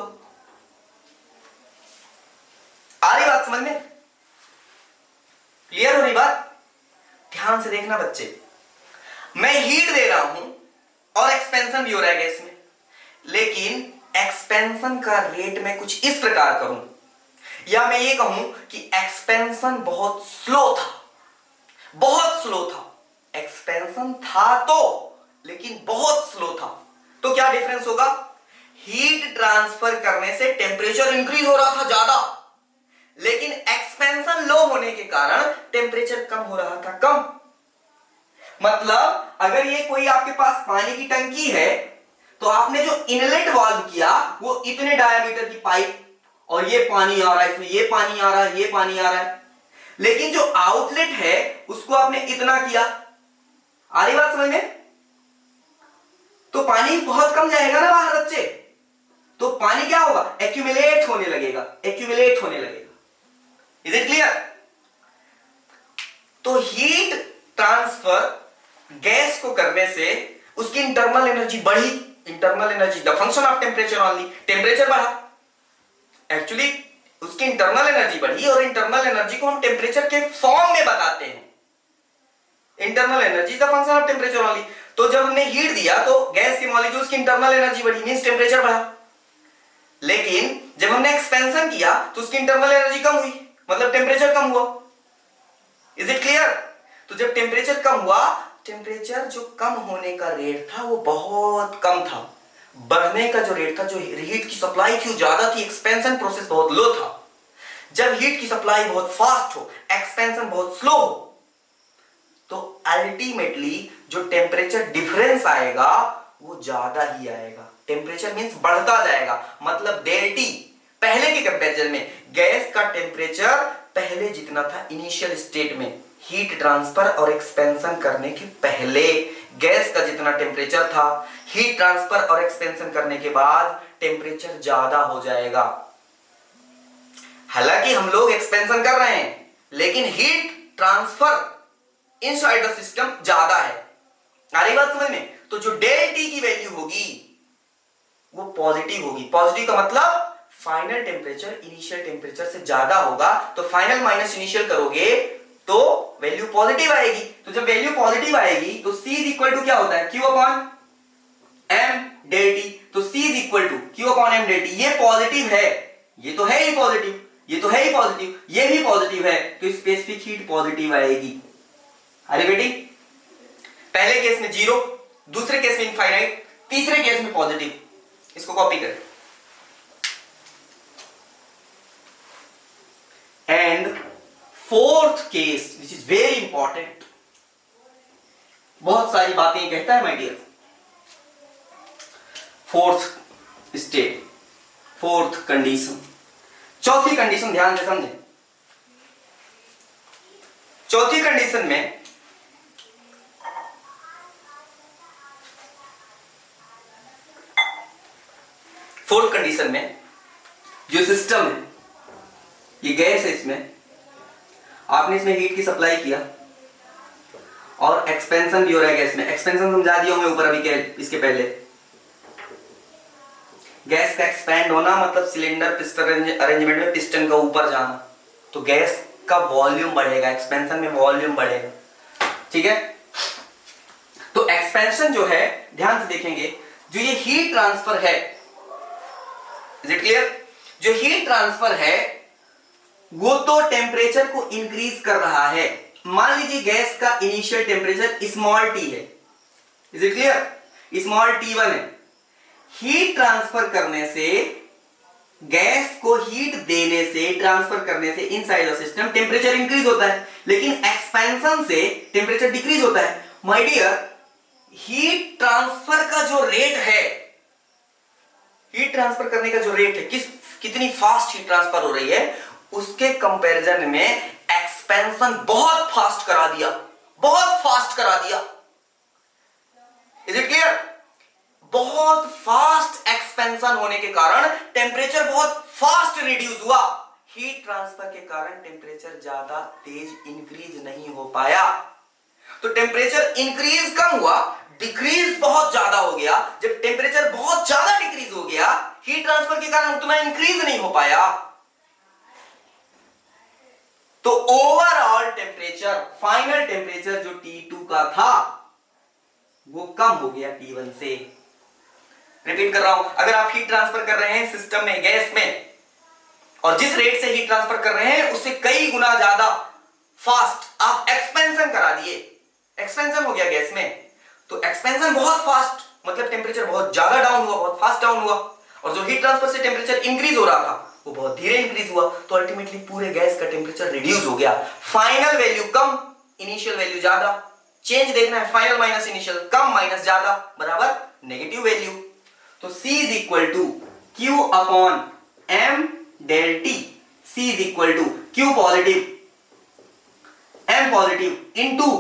आ रही बात समझ में? क्लियर हो रही बात? ध्यान से देखना बच्चे, मैं हीट दे रहा हूं और एक्सपेंशन भी हो रहा है गैस में, लेकिन एक्सपेंशन का रेट मैं कुछ इस प्रकार करूं, या मैं ये कहूं कि एक्सपेंशन बहुत स्लो था। एक्सपेंशन था तो, लेकिन बहुत स्लो था। तो क्या डिफरेंस होगा? हीट ट्रांसफर करने से टेम्परेचर इंक्रीज हो रहा था ज्यादा, लेकिन एक्सपेंशन लो होने के कारण टेम्परेचर कम हो रहा था, कम। मतलब अगर ये कोई आपके पास पानी की टंकी है तो आपने जो इनलेट वाल्व किया वो इतने डायामीटर की पाइप, और ये पानी आ रहा है इसमें, ये पानी आ रहा है, ये पानी आ रहा है, लेकिन जो आउटलेट है उसको आपने इतना किया। आ रही बात समझ में? तो पानी बहुत कम जाएगा ना बाहर बच्चे। तो पानी क्या होगा, एक्यूमुलेट होने लगेगा, एक्यूमुलेट होने लगेगा। Is it clear? तो हीट ट्रांसफर गैस को करने से उसकी इंटरनल एनर्जी बढ़ी, internal energy the function of temperature only, temperature बढ़ा, एक्चुअली उसकी इंटरनल एनर्जी बढ़ी, और इंटरनल एनर्जी को हम टेम्परेचर के फॉर्म में बताते हैं, internal energy the function of temperature only. तो जब हमने हीट दिया तो गैस के मॉलिक्यूल्स की इंटरनल एनर्जी बढ़ी, मींस टेम्परेचर बढ़ा। लेकिन जब हमने एक्सपेंशन किया तो उसकी इंटरनल एनर्जी कम हुई, मतलब टेम्परेचर कम हुआ। Is it clear? तो जब टेम्परेचर कम हुआ, टेम्परेचर जो कम होने का रेट था वो बहुत कम था, बढ़ने का जो रेट था, जो हीट की सप्लाई थी वो ज्यादा थी, एक्सपेंशन प्रोसेस बहुत लो था। जब हीट की सप्लाई बहुत फास्ट हो, एक्सपेंशन बहुत स्लो हो, तो अल्टीमेटली जो टेम्परेचर डिफरेंस आएगा वो ज्यादा ही आएगा। टेम्परेचर मींस बढ़ता जाएगा, मतलब डेल टी। पहले के कंपैरिजन में गैस का टेम्परेचर पहले जितना था इनिशियल स्टेट में, हीट ट्रांसफर और एक्सपेंशन करने के पहले गैस का जितना टेम्परेचर था, हीट ट्रांसफर और एक्सपेंशन करने के बाद टेम्परेचर ज्यादा हो जाएगा। हालांकि हम लोग एक्सपेंशन कर रहे हैं, लेकिन heat transfer inside the system ज्यादा है। आ रही बात समझ में? तो जो डेल टी की वैल्यू होगी वो पॉजिटिव होगी। पॉजिटिव का मतलब फाइनल टेम्परेचर इनिशियल टेम्परेचर से ज्यादा होगा, तो फाइनल माइनस इनिशियल करोगे तो वैल्यू पॉजिटिव आएगी। तो जब वैल्यू पॉजिटिव आएगी तो C इज इक्वल टू क्या होता है, Q upon M del T. तो C is equal to Q upon M del T. ये पॉजिटिव है, ये तो है ही पॉजिटिव, ये तो है ही पॉजिटिव, ये भी पॉजिटिव है, तो स्पेसिफिक हीट पॉजिटिव आएगी। अरे बेटी, पहले केस में 0, दूसरे केस में इनफाइनाइट, तीसरे केस में पॉजिटिव। इसको कॉपी करें। And fourth case which is very important, बहुत सारी बातें कहता है my dear. Fourth state, fourth condition, चौथी कंडीशन ध्यान से समझें। चौथी कंडीशन में फोर्थ कंडीशन में जो सिस्टम है, ये गैस है, इसमें आपने इसमें हीट की सप्लाई किया और एक्सपेंशन भी हो रहा है गैस में। एक्सपेंशन समझा दिया हूं ऊपर अभी इसके पहले। गैस का एक्सपैंड होना मतलब सिलेंडर पिस्टन अरेंजमेंट में पिस्टन का ऊपर जाना, तो गैस का वॉल्यूम बढ़ेगा, एक्सपेंशन में वॉल्यूम बढ़ेगा। ठीक है? तो एक्सपेंशन जो है, ध्यान से देखेंगे, जो ये हीट ट्रांसफर है, इज इट क्लियर? जो हीट ट्रांसफर है वो तो टेम्परेचर को इंक्रीज कर रहा है। मान लीजिए गैस का इनिशियल टेम्परेचर स्मॉल टी है, is it clear? Small T1 है। हीट ट्रांसफर करने से, गैस को हीट देने से, ट्रांसफर करने से inside the system temperature increase होता है, लेकिन एक्सपेंशन से टेम्परेचर डिक्रीज होता है। माय डियर, हीट ट्रांसफर का जो रेट है, हीट ट्रांसफर करने का जो रेट है, कितनी फास्ट हीट ट्रांसफर हो रही है, उसके कंपैरिजन में एक्सपेंशन बहुत फास्ट करा दिया, बहुत फास्ट करा दिया। Is it clear? बहुत फास्ट एक्सपेंशन होने के कारण टेम्परेचर बहुत फास्ट रिड्यूस हुआ। हीट ट्रांसफर के कारण टेम्परेचर ज्यादा तेज इंक्रीज नहीं हो पाया। तो टेम्परेचर इंक्रीज कम हुआ, डिक्रीज बहुत ज्यादा हो गया। जब टेम्परेचर बहुत ज्यादा डिक्रीज हो गया, हीट ट्रांसफर के कारण उतना इंक्रीज नहीं हो पाया, तो ओवरऑल टेम्परेचर, फाइनल टेम्परेचर जो T2 का था वो कम हो गया T1 से। रिपीट कर रहा हूं, अगर आप हीट ट्रांसफर कर रहे हैं सिस्टम में, गैस में, और जिस रेट से हीट ट्रांसफर कर रहे हैं उससे कई गुना ज्यादा फास्ट आप एक्सपेंशन करा दिए, एक्सपेंशन हो गया गैस में, तो एक्सपेंशन बहुत फास्ट, मतलब टेम्परेचर बहुत ज्यादा डाउन हुआ, बहुत फास्ट डाउन हुआ, और जो हीट ट्रांसफर से टेम्परेचर इंक्रीज हो रहा था वो बहुत धीरे इंक्रीज हुआ, तो अल्टीमेटली पूरे गैस का टेम्परेचर रिड्यूस हो गया। फाइनल वैल्यू कम, इनिशियल वैल्यू ज्यादा। चेंज देखना है, फाइनल माइनस इनिशियल, कम माइनस ज्यादा बराबर नेगेटिव वैल्यू। तो C is equal to Q upon M del T। C is equal to Q positive, M positive into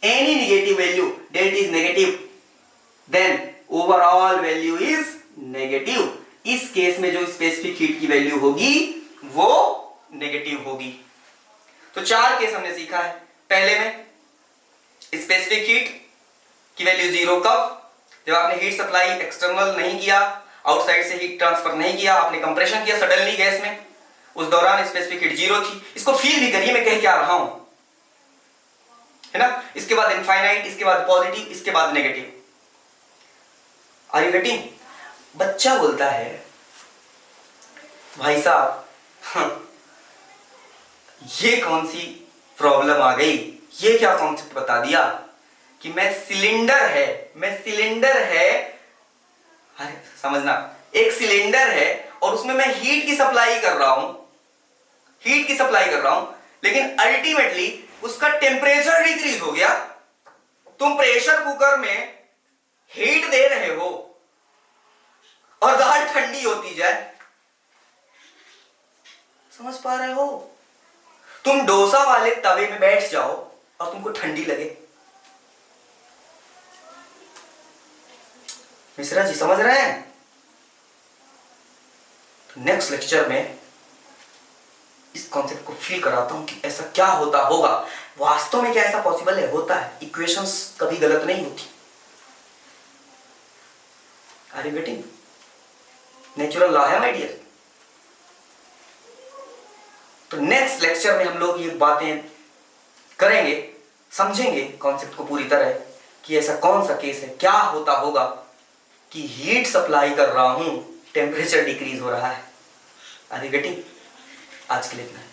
any negative value, del T is negative, then overall value is negative. इस case में जो specific heat की value होगी वो negative होगी। तो 4 case हमने सीखा है। पहले में स्पेसिफिक हीट की वैल्यू 0 कब? जब आपने हीट सप्लाई एक्सटर्नल नहीं किया, आउटसाइड से हीट ट्रांसफर नहीं किया, आपने कंप्रेशन किया सडनली गैस में, उस दौरान स्पेसिफिक हीट 0 थी। इसको फील भी करिए मैं कह क्या रहा हूं, है ना। इसके बाद इनफाइनाइट, इसके बाद पॉजिटिव, इसके बाद नेगेटिव। Are you getting? बच्चा बोलता है भाई साहब ये कौन सी प्रॉब्लम आ गई, ये क्या कॉन्सेप्ट बता दिया कि मैं सिलेंडर है, अरे समझना, एक सिलेंडर है और उसमें मैं हीट की सप्लाई कर रहा हूं, लेकिन अल्टीमेटली उसका टेम्परेचर डिक्रीज हो गया। तुम प्रेशर कुकर में हीट दे रहे हो और दाल ठंडी होती जाए, समझ पा रहे हो? तुम डोसा वाले तवे में बैठ जाओ और तुमको ठंडी लगे। मिश्रा जी समझ रहे हैं? तो नेक्स्ट लेक्चर में इस कॉन्सेप्ट को फील कराता हूं कि ऐसा क्या होता होगा, वास्तव में क्या ऐसा पॉसिबल है, होता है। इक्वेशंस कभी गलत नहीं होती। Are you getting? Natural law है माय डियर। तो नेक्स्ट लेक्चर में हम लोग ये बातें करेंगे, समझेंगे कॉन्सेप्ट को पूरी तरह कि ऐसा कौन सा केस है, क्या होता होगा कि हीट सप्लाई कर रहा हूं, टेम्परेचर डिक्रीज हो रहा है। Are you getting? आज के लिए इतना है।